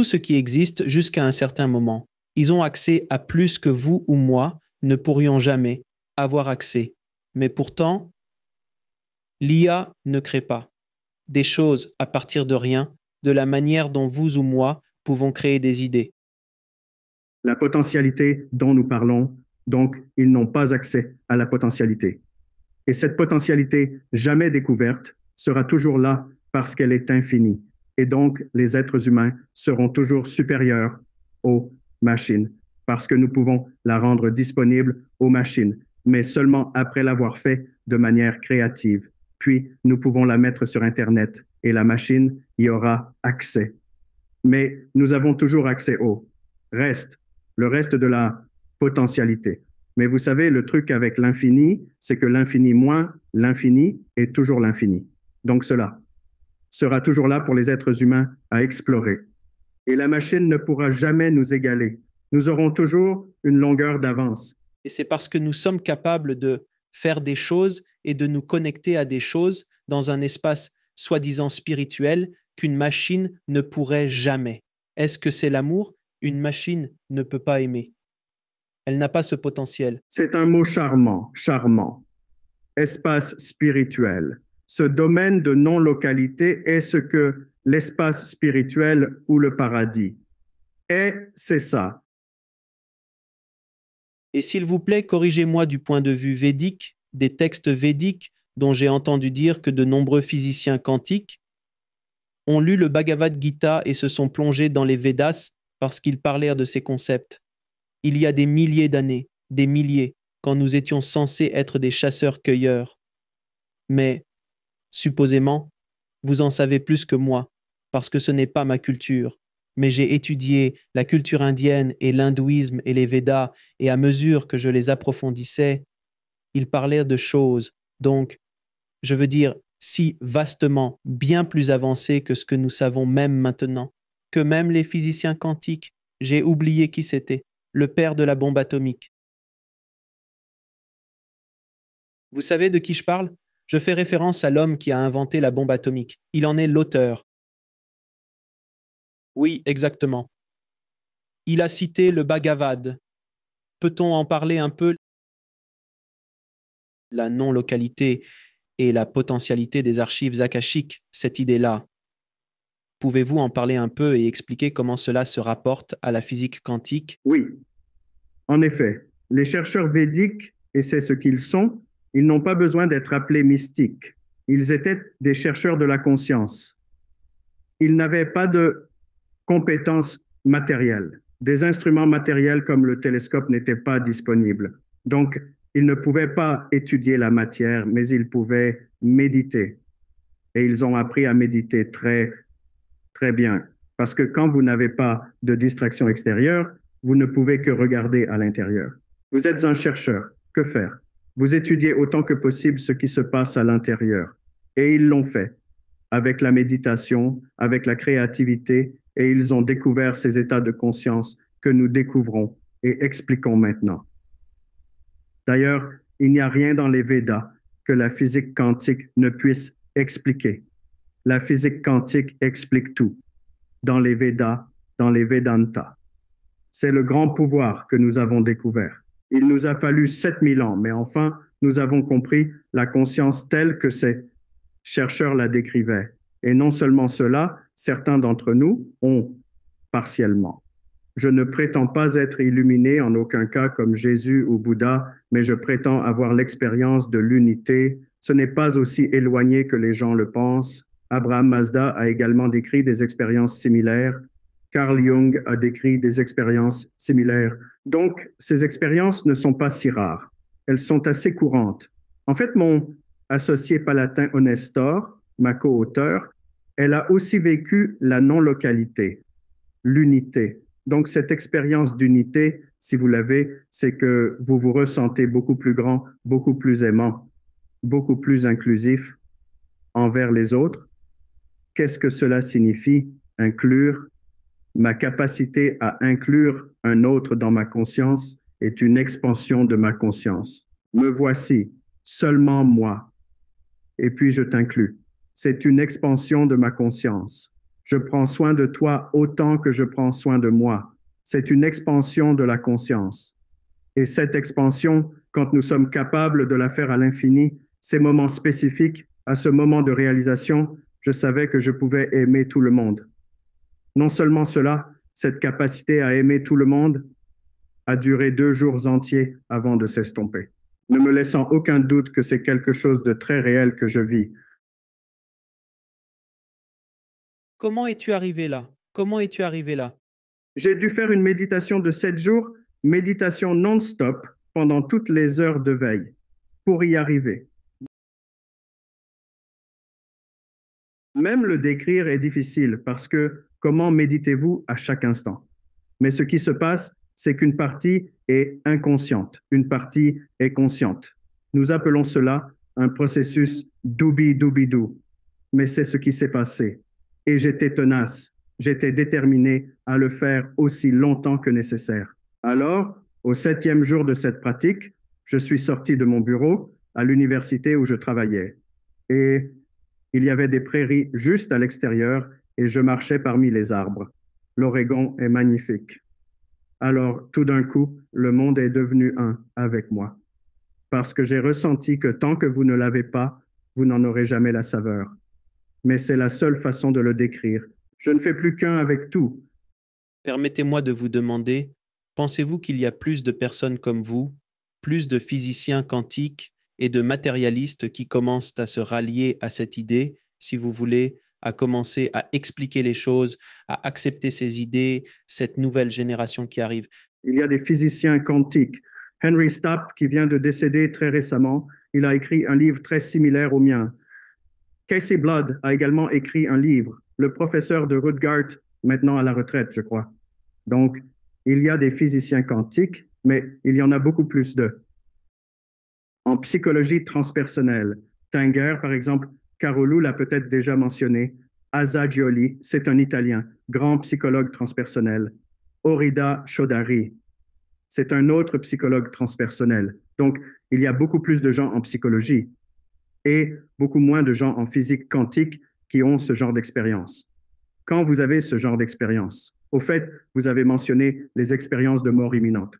ce qui existe jusqu'à un certain moment. Ils ont accès à plus que vous ou moi ne pourrions jamais avoir accès. Mais pourtant, l'IA ne crée pas des choses à partir de rien, de la manière dont vous ou moi pouvons créer des idées. La potentialité dont nous parlons, donc ils n'ont pas accès à la potentialité. Et cette potentialité jamais découverte sera toujours là parce qu'elle est infinie. Et donc, les êtres humains seront toujours supérieurs aux machines parce que nous pouvons la rendre disponible aux machines, mais seulement après l'avoir fait de manière créative. Puis, nous pouvons la mettre sur Internet et la machine y aura accès. Mais nous avons toujours accès au le reste de la potentialité. Mais vous savez, le truc avec l'infini, c'est que l'infini moins l'infini est toujours l'infini. Donc cela sera toujours là pour les êtres humains à explorer. Et la machine ne pourra jamais nous égaler. Nous aurons toujours une longueur d'avance. Et c'est parce que nous sommes capables de faire des choses et de nous connecter à des choses dans un espace soi-disant spirituel qu'une machine ne pourrait jamais. Est-ce que c'est l'amour? Une machine ne peut pas aimer. Elle n'a pas ce potentiel. C'est un mot charmant, charmant. Espace spirituel. Ce domaine de non-localité est ce que l'espace spirituel ou le paradis est, c'est ça. Et s'il vous plaît, corrigez-moi du point de vue védique, des textes védiques dont j'ai entendu dire que de nombreux physiciens quantiques ont lu le Bhagavad Gita et se sont plongés dans les Védas parce qu'ils parlèrent de ces concepts. Il y a des milliers d'années, des milliers, quand nous étions censés être des chasseurs-cueilleurs. Mais, supposément, vous en savez plus que moi, parce que ce n'est pas ma culture. Mais j'ai étudié la culture indienne et l'hindouisme et les Védas, et à mesure que je les approfondissais, ils parlaient de choses, donc, je veux dire, si vastement, bien plus avancées que ce que nous savons même maintenant, que même les physiciens quantiques, j'ai oublié qui c'était, le père de la bombe atomique. Vous savez de qui je parle? Je fais référence à l'homme qui a inventé la bombe atomique. Il en est l'auteur. Oui, exactement. Il a cité le Bhagavad. Peut-on en parler un peu? La non-localité et la potentialité des archives akashiques, cette idée-là. Pouvez-vous en parler un peu et expliquer comment cela se rapporte à la physique quantique? Oui, en effet, les chercheurs védiques, et c'est ce qu'ils sont, ils n'ont pas besoin d'être appelés mystiques. Ils étaient des chercheurs de la conscience. Ils n'avaient pas de compétences matérielles. Des instruments matériels comme le télescope n'étaient pas disponibles. Donc, ils ne pouvaient pas étudier la matière, mais ils pouvaient méditer. Et ils ont appris à méditer très, très bien. Parce que quand vous n'avez pas de distraction extérieure, vous ne pouvez que regarder à l'intérieur. Vous êtes un chercheur. Que faire? Vous étudiez autant que possible ce qui se passe à l'intérieur. Et ils l'ont fait avec la méditation, avec la créativité, et ils ont découvert ces états de conscience que nous découvrons et expliquons maintenant. D'ailleurs, il n'y a rien dans les Védas que la physique quantique ne puisse expliquer. La physique quantique explique tout dans les Védas, dans les Vedanta. C'est le grand pouvoir que nous avons découvert. Il nous a fallu 7000 ans, mais enfin, nous avons compris la conscience telle que ces chercheurs la décrivaient. Et non seulement cela, certains d'entre nous ont partiellement. Je ne prétends pas être illuminé en aucun cas comme Jésus ou Bouddha, mais je prétends avoir l'expérience de l'unité. Ce n'est pas aussi éloigné que les gens le pensent. Abraham Mazda a également décrit des expériences similaires. Carl Jung a décrit des expériences similaires. Donc, ces expériences ne sont pas si rares. Elles sont assez courantes. En fait, mon associé palatin Onestor, ma co-auteure, elle a aussi vécu la non-localité, l'unité. Donc, cette expérience d'unité, si vous l'avez, c'est que vous vous ressentez beaucoup plus grand, beaucoup plus aimant, beaucoup plus inclusif envers les autres. Qu'est-ce que cela signifie, inclure? Ma capacité à inclure un autre dans ma conscience est une expansion de ma conscience. Me voici, seulement moi. Et puis je t'inclus. C'est une expansion de ma conscience. Je prends soin de toi autant que je prends soin de moi. C'est une expansion de la conscience. Et cette expansion, quand nous sommes capables de la faire à l'infini, ces moments spécifiques, à ce moment de réalisation, je savais que je pouvais aimer tout le monde. Non seulement cela, cette capacité à aimer tout le monde a duré 2 jours entiers avant de s'estomper, ne me laissant aucun doute que c'est quelque chose de très réel que je vis. Comment es-tu arrivé là? Comment es-tu arrivé là? J'ai dû faire une méditation de 7 jours, méditation non-stop pendant toutes les heures de veille pour y arriver. Même le décrire est difficile parce que comment méditez-vous à chaque instant? Mais ce qui se passe, c'est qu'une partie est inconsciente, une partie est consciente. Nous appelons cela un processus doubi-doubi-dou. Mais c'est ce qui s'est passé. Et j'étais tenace, j'étais déterminé à le faire aussi longtemps que nécessaire. Alors, au 7e jour de cette pratique, je suis sorti de mon bureau à l'université où je travaillais. Et il y avait des prairies juste à l'extérieur et je marchais parmi les arbres. L'Oregon est magnifique. Alors, tout d'un coup, le monde est devenu un avec moi. Parce que j'ai ressenti que tant que vous ne l'avez pas, vous n'en aurez jamais la saveur. Mais c'est la seule façon de le décrire. Je ne fais plus qu'un avec tout. Permettez-moi de vous demander, pensez-vous qu'il y a plus de personnes comme vous, plus de physiciens quantiques et de matérialistes qui commencent à se rallier à cette idée, si vous voulez, à commencer à expliquer les choses, à accepter ces idées, cette nouvelle génération qui arrive? Il y a des physiciens quantiques. Henry Stapp, qui vient de décéder très récemment, il a écrit un livre très similaire au mien. Casey Blood a également écrit un livre. Le professeur de Rutgers, maintenant à la retraite, je crois. Donc, il y a des physiciens quantiques, mais il y en a beaucoup plus d'eux. En psychologie transpersonnelle, Tanger, par exemple, Carolou l'a peut-être déjà mentionné, Asagioli, c'est un Italien, grand psychologue transpersonnel. Orida Chaudhary, c'est un autre psychologue transpersonnel. Donc, il y a beaucoup plus de gens en psychologie et beaucoup moins de gens en physique quantique qui ont ce genre d'expérience. Quand vous avez ce genre d'expérience, au fait, vous avez mentionné les expériences de mort imminente.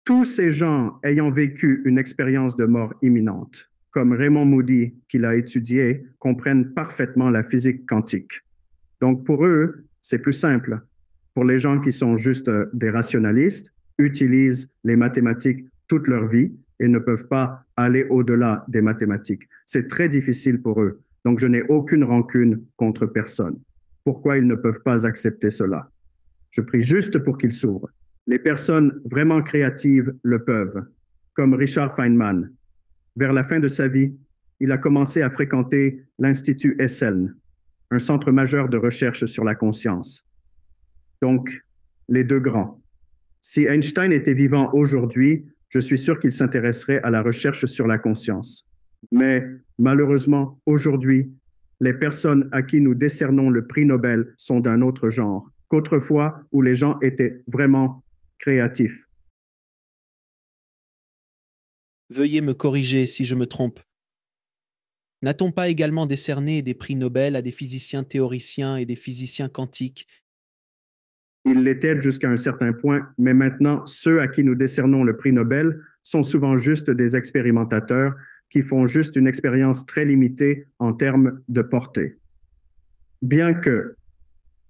Tous ces gens ayant vécu une expérience de mort imminente, comme Raymond Moody, qui l'a étudié, comprennent parfaitement la physique quantique. Donc, pour eux, c'est plus simple. Pour les gens qui sont juste des rationalistes, utilisent les mathématiques toute leur vie et ne peuvent pas aller au-delà des mathématiques. C'est très difficile pour eux. Donc, je n'ai aucune rancune contre personne. Pourquoi ils ne peuvent pas accepter cela? Je prie juste pour qu'ils s'ouvrent. Les personnes vraiment créatives le peuvent, comme Richard Feynman. Vers la fin de sa vie, il a commencé à fréquenter l'Institut Esseln, un centre majeur de recherche sur la conscience. Donc, les deux grands. Si Einstein était vivant aujourd'hui, je suis sûr qu'il s'intéresserait à la recherche sur la conscience. Mais malheureusement, aujourd'hui, les personnes à qui nous décernons le prix Nobel sont d'un autre genre qu'autrefois où les gens étaient vraiment créatifs. Veuillez me corriger si je me trompe. N'a-t-on pas également décerné des prix Nobel à des physiciens théoriciens et des physiciens quantiques? Ils l'étaient jusqu'à un certain point, mais maintenant, ceux à qui nous décernons le prix Nobel sont souvent juste des expérimentateurs qui font juste une expérience très limitée en termes de portée. Bien que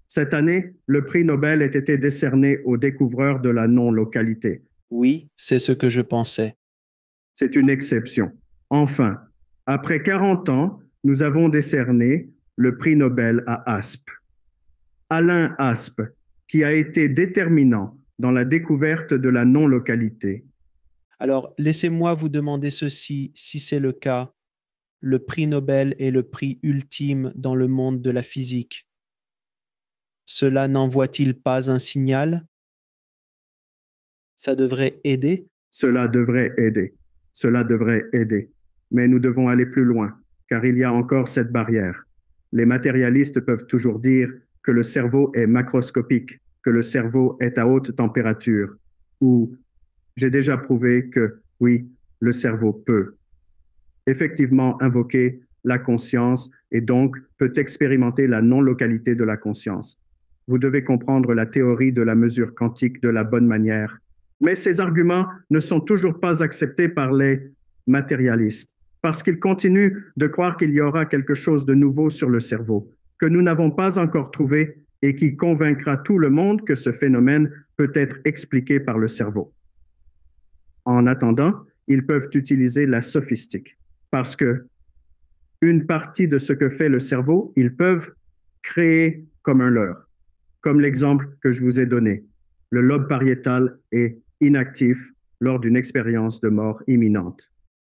cette année, le prix Nobel ait été décerné aux découvreurs de la non-localité. Oui, c'est ce que je pensais. C'est une exception. Enfin, après 40 ans, nous avons décerné le prix Nobel à Asp. Alain Asp, qui a été déterminant dans la découverte de la non-localité. Alors, laissez-moi vous demander ceci, si c'est le cas. Le prix Nobel est le prix ultime dans le monde de la physique. Cela n'envoie-t-il pas un signal? Ça devrait aider? Cela devrait aider. Cela devrait aider. Mais nous devons aller plus loin, car il y a encore cette barrière. Les matérialistes peuvent toujours dire que le cerveau est macroscopique, que le cerveau est à haute température, ou j'ai déjà prouvé que oui, le cerveau peut effectivement invoquer la conscience et donc peut expérimenter la non-localité de la conscience. Vous devez comprendre la théorie de la mesure quantique de la bonne manière. Mais ces arguments ne sont toujours pas acceptés par les matérialistes parce qu'ils continuent de croire qu'il y aura quelque chose de nouveau sur le cerveau, que nous n'avons pas encore trouvé et qui convaincra tout le monde que ce phénomène peut être expliqué par le cerveau. En attendant, ils peuvent utiliser la sophistique parce que une partie de ce que fait le cerveau, ils peuvent créer comme un leurre, comme l'exemple que je vous ai donné. Le lobe pariétal est inactif lors d'une expérience de mort imminente.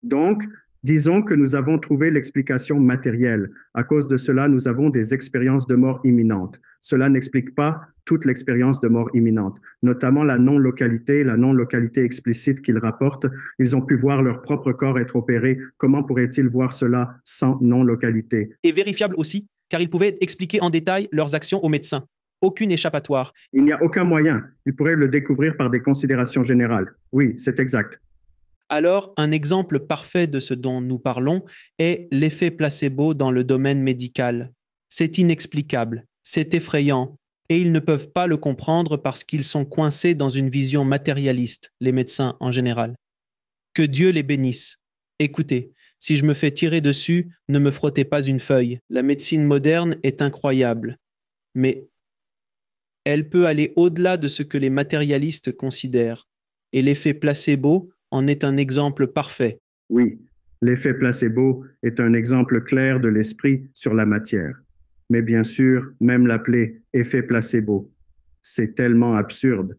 Donc, disons que nous avons trouvé l'explication matérielle. À cause de cela, nous avons des expériences de mort imminente. Cela n'explique pas toute l'expérience de mort imminente, notamment la non-localité explicite qu'ils rapportent. Ils ont pu voir leur propre corps être opéré. Comment pourraient-ils voir cela sans non-localité? Et vérifiable aussi, car ils pouvaient expliquer en détail leurs actions aux médecins. Aucune échappatoire. Il n'y a aucun moyen. Ils pourraient le découvrir par des considérations générales. Oui, c'est exact. Alors, un exemple parfait de ce dont nous parlons est l'effet placebo dans le domaine médical. C'est inexplicable, c'est effrayant, et ils ne peuvent pas le comprendre parce qu'ils sont coincés dans une vision matérialiste, les médecins en général. Que Dieu les bénisse. Écoutez, si je me fais tirer dessus, ne me frottez pas une feuille. La médecine moderne est incroyable, mais elle peut aller au-delà de ce que les matérialistes considèrent, et l'effet placebo en est un exemple parfait. Oui, l'effet placebo est un exemple clair de l'esprit sur la matière. Mais bien sûr, même l'appeler effet placebo, c'est tellement absurde.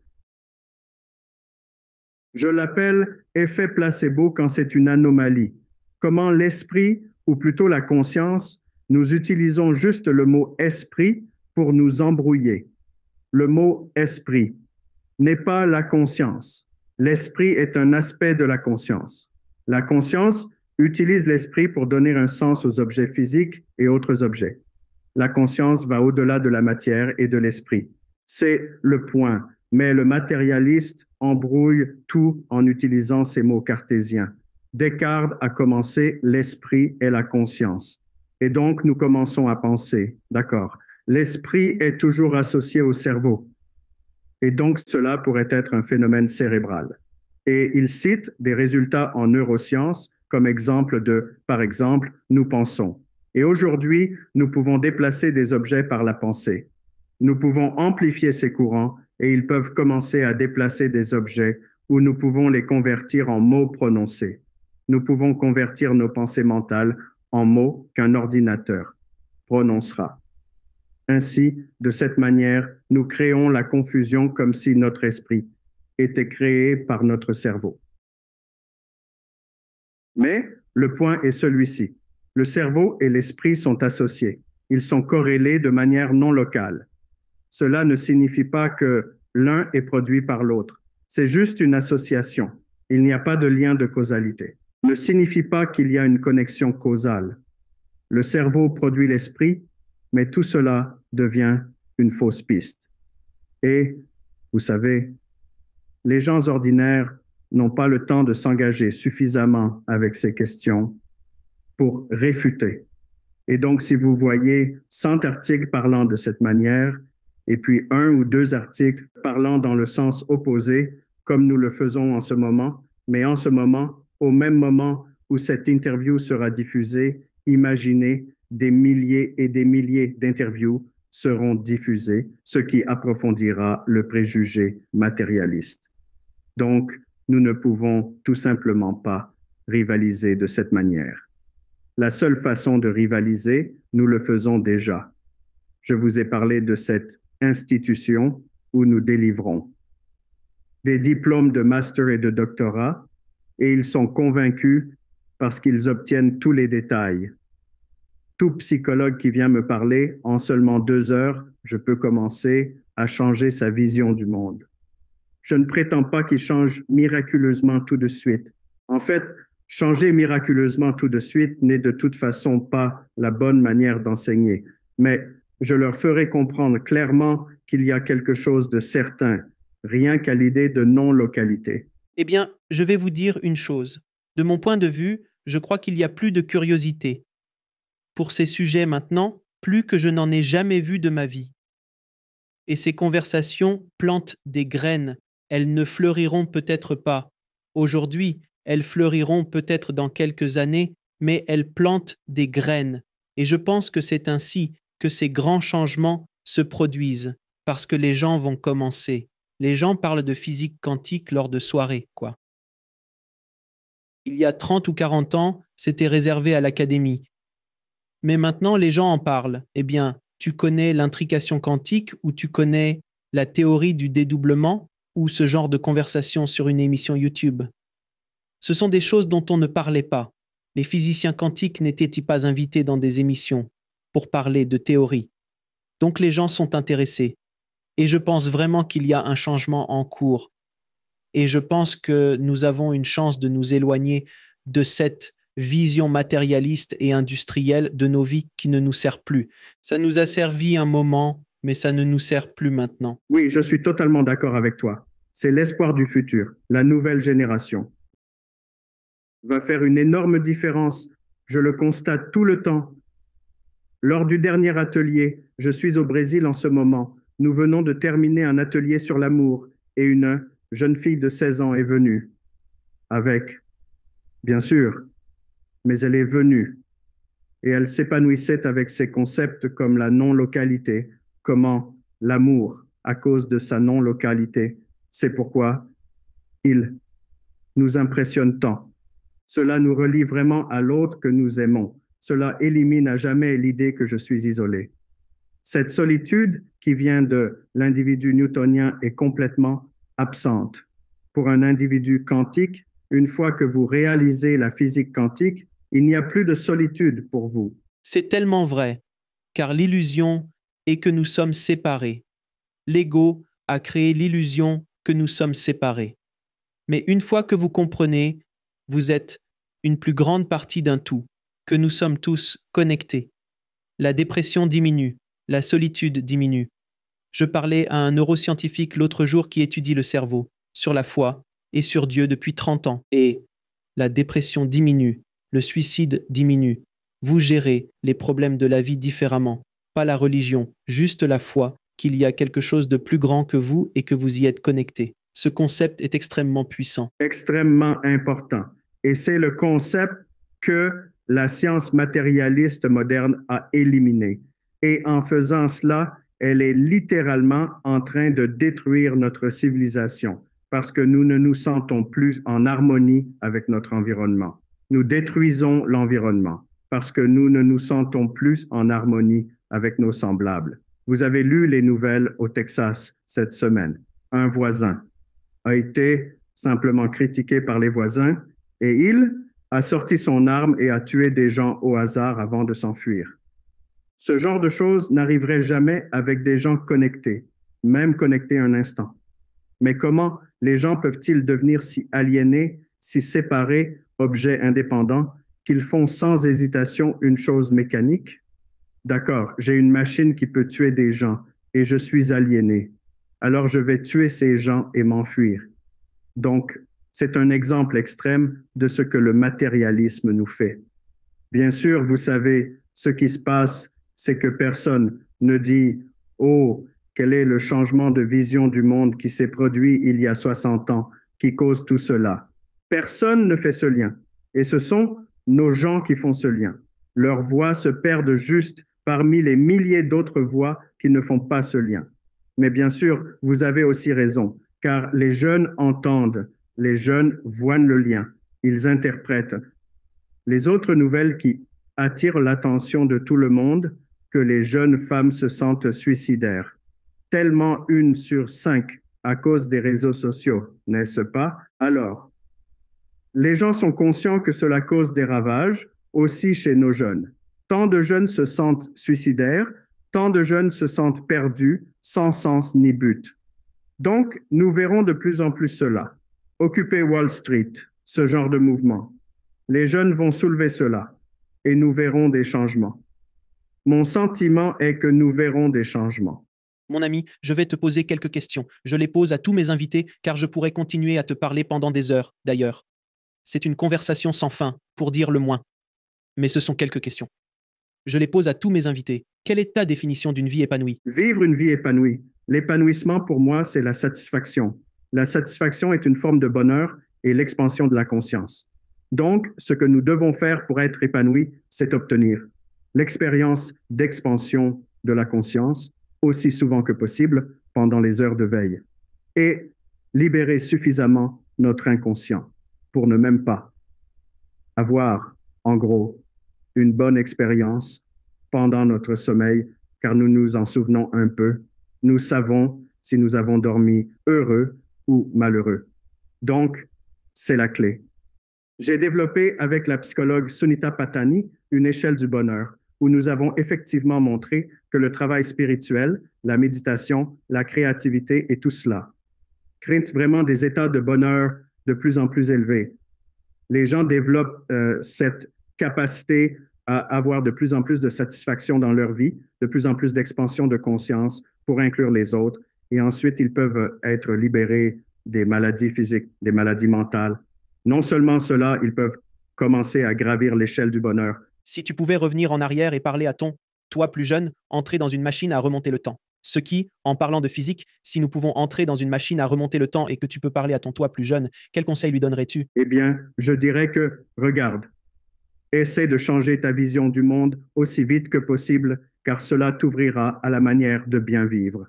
Je l'appelle effet placebo quand c'est une anomalie. Comment l'esprit, ou plutôt la conscience, nous utilisons juste le mot esprit pour nous embrouiller. Le mot esprit n'est pas la conscience. L'esprit est un aspect de la conscience. La conscience utilise l'esprit pour donner un sens aux objets physiques et autres objets. La conscience va au-delà de la matière et de l'esprit. C'est le point, mais le matérialiste embrouille tout en utilisant ces mots cartésiens. Descartes a commencé l'esprit et la conscience. Et donc, nous commençons à penser, d'accord, l'esprit est toujours associé au cerveau. Et donc, cela pourrait être un phénomène cérébral. Et il cite des résultats en neurosciences comme exemple de, par exemple, nous pensons. Et aujourd'hui, nous pouvons déplacer des objets par la pensée. Nous pouvons amplifier ces courants et ils peuvent commencer à déplacer des objets ou nous pouvons les convertir en mots prononcés. Nous pouvons convertir nos pensées mentales en mots qu'un ordinateur prononcera. Ainsi, de cette manière, nous créons la confusion comme si notre esprit était créé par notre cerveau. Mais le point est celui-ci. Le cerveau et l'esprit sont associés. Ils sont corrélés de manière non locale. Cela ne signifie pas que l'un est produit par l'autre. C'est juste une association. Il n'y a pas de lien de causalité. Ne signifie pas qu'il y a une connexion causale. Le cerveau produit l'esprit, mais tout cela devient une fausse piste. Et, vous savez, les gens ordinaires n'ont pas le temps de s'engager suffisamment avec ces questions pour réfuter. Et donc, si vous voyez 100 articles parlant de cette manière, et puis 1 ou 2 articles parlant dans le sens opposé, comme nous le faisons en ce moment, mais en ce moment, au même moment où cette interview sera diffusée, imaginez des milliers et des milliers d'interviews seront diffusées, ce qui approfondira le préjugé matérialiste. Donc, nous ne pouvons tout simplement pas rivaliser de cette manière. La seule façon de rivaliser, nous le faisons déjà. Je vous ai parlé de cette institution où nous délivrons des diplômes de master et de doctorat, et ils sont convaincus parce qu'ils obtiennent tous les détails. Tout psychologue qui vient me parler, en seulement 2 heures, je peux commencer à changer sa vision du monde. Je ne prétends pas qu'il change miraculeusement tout de suite. En fait, changer miraculeusement tout de suite n'est de toute façon pas la bonne manière d'enseigner. Mais Je leur ferai comprendre clairement qu'il y a quelque chose de certain, rien qu'à l'idée de non-localité. Eh bien, je vais vous dire une chose. De mon point de vue, je crois qu'il y a plus de curiosité pour ces sujets maintenant, plus que je n'en ai jamais vu de ma vie. Et ces conversations plantent des graines. Elles ne fleuriront peut-être pas aujourd'hui, elles fleuriront peut-être dans quelques années, mais elles plantent des graines. Et je pense que c'est ainsi que ces grands changements se produisent, parce que les gens vont commencer. Les gens parlent de physique quantique lors de soirées, quoi. Il y a 30 ou 40 ans, c'était réservé à l'académie. Mais maintenant, les gens en parlent. Eh bien, tu connais l'intrication quantique ou tu connais la théorie du dédoublement ou ce genre de conversation sur une émission YouTube. Ce sont des choses dont on ne parlait pas. Les physiciens quantiques n'étaient-ils pas invités dans des émissions pour parler de théorie? Donc les gens sont intéressés. Et je pense vraiment qu'il y a un changement en cours. Et je pense que nous avons une chance de nous éloigner de cette vision matérialiste et industrielle de nos vies qui ne nous sert plus. Ça nous a servi un moment, mais ça ne nous sert plus maintenant. Oui, je suis totalement d'accord avec toi. C'est l'espoir du futur, la nouvelle génération. Va faire une énorme différence. Je le constate tout le temps. Lors du dernier atelier, je suis au Brésil en ce moment. Nous venons de terminer un atelier sur l'amour et une jeune fille de 16 ans est venue. Avec, bien sûr, mais elle est venue. Et elle s'épanouissait avec ses concepts comme la non-localité, comment l'amour, à cause de sa non-localité, c'est pourquoi il nous impressionne tant. Cela nous relie vraiment à l'autre que nous aimons. Cela élimine à jamais l'idée que je suis isolé. Cette solitude qui vient de l'individu newtonien est complètement absente. Pour un individu quantique, une fois que vous réalisez la physique quantique, il n'y a plus de solitude pour vous. C'est tellement vrai, car l'illusion est que nous sommes séparés. L'ego a créé l'illusion que nous sommes séparés. Mais une fois que vous comprenez, vous êtes une plus grande partie d'un tout, que nous sommes tous connectés. La dépression diminue, la solitude diminue. Je parlais à un neuroscientifique l'autre jour qui étudie le cerveau, sur la foi et sur Dieu depuis 30 ans. Et la dépression diminue, le suicide diminue. Vous gérez les problèmes de la vie différemment. Pas la religion, juste la foi qu'il y a quelque chose de plus grand que vous et que vous y êtes connecté. Ce concept est extrêmement puissant. Extrêmement important. Et c'est le concept que la science matérialiste moderne a éliminé. Et en faisant cela, elle est littéralement en train de détruire notre civilisation parce que nous ne nous sentons plus en harmonie avec notre environnement. Nous détruisons l'environnement parce que nous ne nous sentons plus en harmonie avec nos semblables. Vous avez lu les nouvelles au Texas cette semaine. Un voisin a été simplement critiqué par les voisins et il a sorti son arme et a tué des gens au hasard avant de s'enfuir. Ce genre de choses n'arriverait jamais avec des gens connectés, même connectés un instant. Mais comment les gens peuvent-ils devenir si aliénés, si séparés, objets indépendants, qu'ils font sans hésitation une chose mécanique? D'accord, j'ai une machine qui peut tuer des gens et je suis aliéné. Alors je vais tuer ces gens et m'enfuir. Donc, c'est un exemple extrême de ce que le matérialisme nous fait. Bien sûr, vous savez, ce qui se passe, c'est que personne ne dit « Oh, quel est le changement de vision du monde qui s'est produit il y a 60 ans, qui cause tout cela ?» Personne ne fait ce lien. Et ce sont nos gens qui font ce lien. Leurs voix se perdent juste parmi les milliers d'autres voix qui ne font pas ce lien. Mais bien sûr, vous avez aussi raison, car les jeunes entendent, les jeunes voient le lien, ils interprètent. Les autres nouvelles qui attirent l'attention de tout le monde, que les jeunes femmes se sentent suicidaires. Tellement 1 sur 5 à cause des réseaux sociaux, n'est-ce pas? Alors, les gens sont conscients que cela cause des ravages aussi chez nos jeunes. Tant de jeunes se sentent suicidaires, tant de jeunes se sentent perdus, sans sens ni but. Donc, nous verrons de plus en plus cela. Occuper Wall Street, ce genre de mouvement. Les jeunes vont soulever cela et nous verrons des changements. Mon sentiment est que nous verrons des changements. Mon ami, je vais te poser quelques questions. Je les pose à tous mes invités car je pourrais continuer à te parler pendant des heures, d'ailleurs. C'est une conversation sans fin, pour dire le moins. Mais ce sont quelques questions. Je les pose à tous mes invités. Quelle est ta définition d'une vie épanouie? Vivre une vie épanouie. L'épanouissement, pour moi, c'est la satisfaction. La satisfaction est une forme de bonheur et l'expansion de la conscience. Donc, ce que nous devons faire pour être épanouis, c'est obtenir l'expérience d'expansion de la conscience aussi souvent que possible pendant les heures de veille et libérer suffisamment notre inconscient pour ne même pas avoir, en gros, une bonne expérience pendant notre sommeil, car nous nous en souvenons un peu. Nous savons si nous avons dormi heureux ou malheureux. Donc, c'est la clé. J'ai développé avec la psychologue Sunita Patani une échelle du bonheur où nous avons effectivement montré que le travail spirituel, la méditation, la créativité et tout cela créent vraiment des états de bonheur de plus en plus élevés. Les gens développent cette capacité à avoir de plus en plus de satisfaction dans leur vie, de plus en plus d'expansion de conscience pour inclure les autres. Et ensuite, ils peuvent être libérés des maladies physiques, des maladies mentales. Non seulement cela, ils peuvent commencer à gravir l'échelle du bonheur. Si tu pouvais revenir en arrière et parler à ton toi plus jeune, entrer dans une machine à remonter le temps. Ce qui, en parlant de physique, si nous pouvons entrer dans une machine à remonter le temps et que tu peux parler à ton toi plus jeune, quel conseil lui donnerais-tu? Eh bien, je dirais que, regarde, essaie de changer ta vision du monde aussi vite que possible, car cela t'ouvrira à la manière de bien vivre.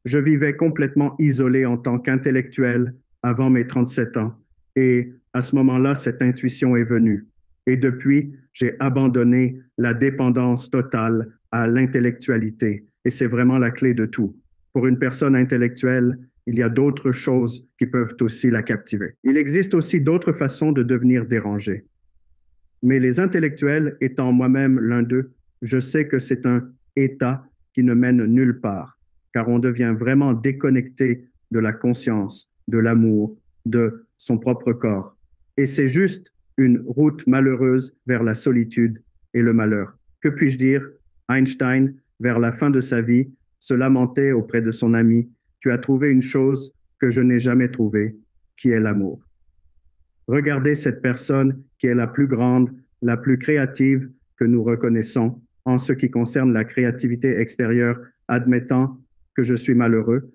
Je vivais complètement isolé en tant qu'intellectuel avant mes 37 ans, et à ce moment-là, cette intuition est venue. Et depuis, j'ai abandonné la dépendance totale à l'intellectualité, et c'est vraiment la clé de tout. Pour une personne intellectuelle, il y a d'autres choses qui peuvent aussi la captiver. Il existe aussi d'autres façons de devenir dérangé. Mais les intellectuels, étant moi-même l'un d'eux, je sais que c'est un état qui ne mène nulle part, car on devient vraiment déconnecté de la conscience, de l'amour, de son propre corps. Et c'est juste une route malheureuse vers la solitude et le malheur. Que puis-je dire? Einstein, vers la fin de sa vie, se lamentait auprès de son ami, tu as trouvé une chose que je n'ai jamais trouvée, qui est l'amour. Regardez cette personne qui est la plus grande, la plus créative que nous reconnaissons en ce qui concerne la créativité extérieure, admettant que je suis malheureux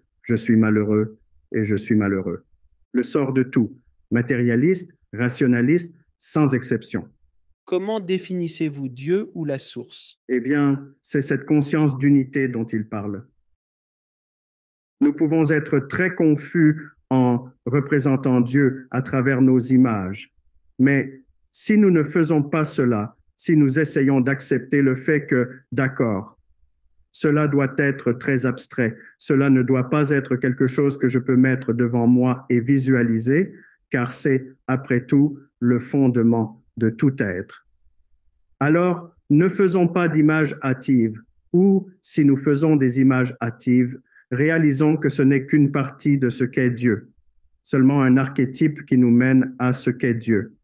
et je suis malheureux. Le sort de tout, matérialiste, rationaliste, sans exception. Comment définissez-vous Dieu ou la source? Eh bien, c'est cette conscience d'unité dont il parle. Nous pouvons être très confus en représentant Dieu à travers nos images, mais si nous ne faisons pas cela, si nous essayons d'accepter le fait que, d'accord, cela doit être très abstrait, cela ne doit pas être quelque chose que je peux mettre devant moi et visualiser, car c'est, après tout, le fondement de tout être. Alors, ne faisons pas d'images hâtives, ou si nous faisons des images hâtives, réalisons que ce n'est qu'une partie de ce qu'est Dieu, seulement un archétype qui nous mène à ce qu'est Dieu.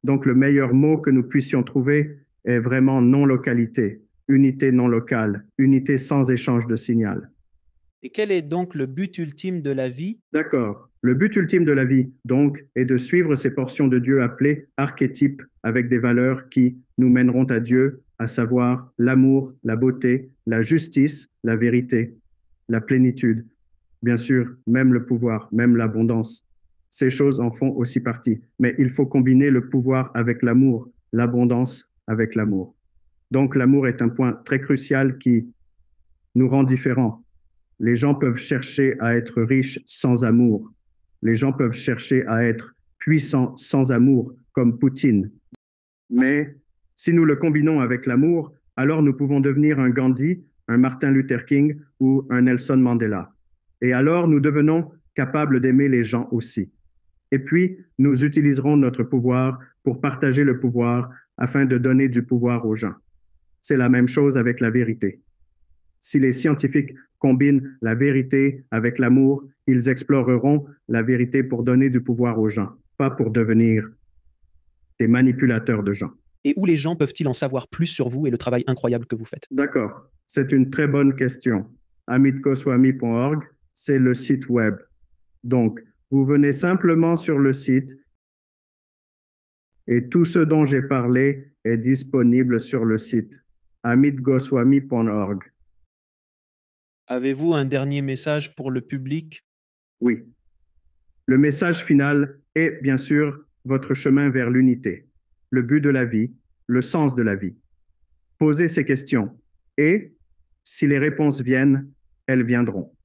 Donc, le meilleur mot que nous puissions trouver est vraiment non-localité, unité non locale, unité sans échange de signal. Et quel est donc le but ultime de la vie? D'accord. Le but ultime de la vie, donc, est de suivre ces portions de Dieu appelées archétypes avec des valeurs qui nous mèneront à Dieu, à savoir l'amour, la beauté, la justice, la vérité, la plénitude, bien sûr, même le pouvoir, même l'abondance. Ces choses en font aussi partie. Mais il faut combiner le pouvoir avec l'amour, l'abondance avec l'amour. Donc, l'amour est un point très crucial qui nous rend différents. Les gens peuvent chercher à être riches sans amour. Les gens peuvent chercher à être puissants sans amour, comme Poutine. Mais si nous le combinons avec l'amour, alors nous pouvons devenir un Gandhi, un Martin Luther King ou un Nelson Mandela. Et alors nous devenons capables d'aimer les gens aussi. Et puis, nous utiliserons notre pouvoir pour partager le pouvoir afin de donner du pouvoir aux gens. C'est la même chose avec la vérité. Si les scientifiques combinent la vérité avec l'amour, ils exploreront la vérité pour donner du pouvoir aux gens, pas pour devenir des manipulateurs de gens. Et où les gens peuvent-ils en savoir plus sur vous et le travail incroyable que vous faites? D'accord, c'est une très bonne question. amitgoswami.org, c'est le site web. Donc, vous venez simplement sur le site et tout ce dont j'ai parlé est disponible sur le site amitgoswami.org. Avez-vous un dernier message pour le public? Oui. Le message final est, bien sûr, votre chemin vers l'unité, le but de la vie, le sens de la vie. Posez ces questions et, si les réponses viennent, elles viendront.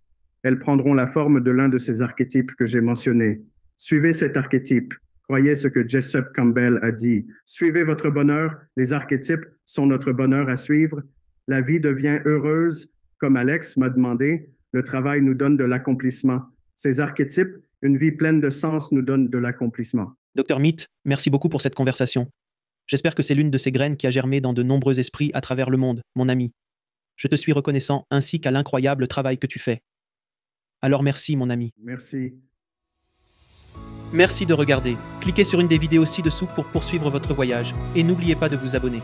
Elles prendront la forme de l'un de ces archétypes que j'ai mentionnés. Suivez cet archétype. Croyez ce que Jessup Campbell a dit. Suivez votre bonheur. Les archétypes sont notre bonheur à suivre. La vie devient heureuse. Comme Alex m'a demandé, le travail nous donne de l'accomplissement. Ces archétypes, une vie pleine de sens, nous donnent de l'accomplissement. Dr. Meat, merci beaucoup pour cette conversation. J'espère que c'est l'une de ces graines qui a germé dans de nombreux esprits à travers le monde, mon ami. Je te suis reconnaissant ainsi qu'à l'incroyable travail que tu fais. Alors merci, mon ami. Merci. Merci de regarder. Cliquez sur une des vidéos ci-dessous pour poursuivre votre voyage et n'oubliez pas de vous abonner.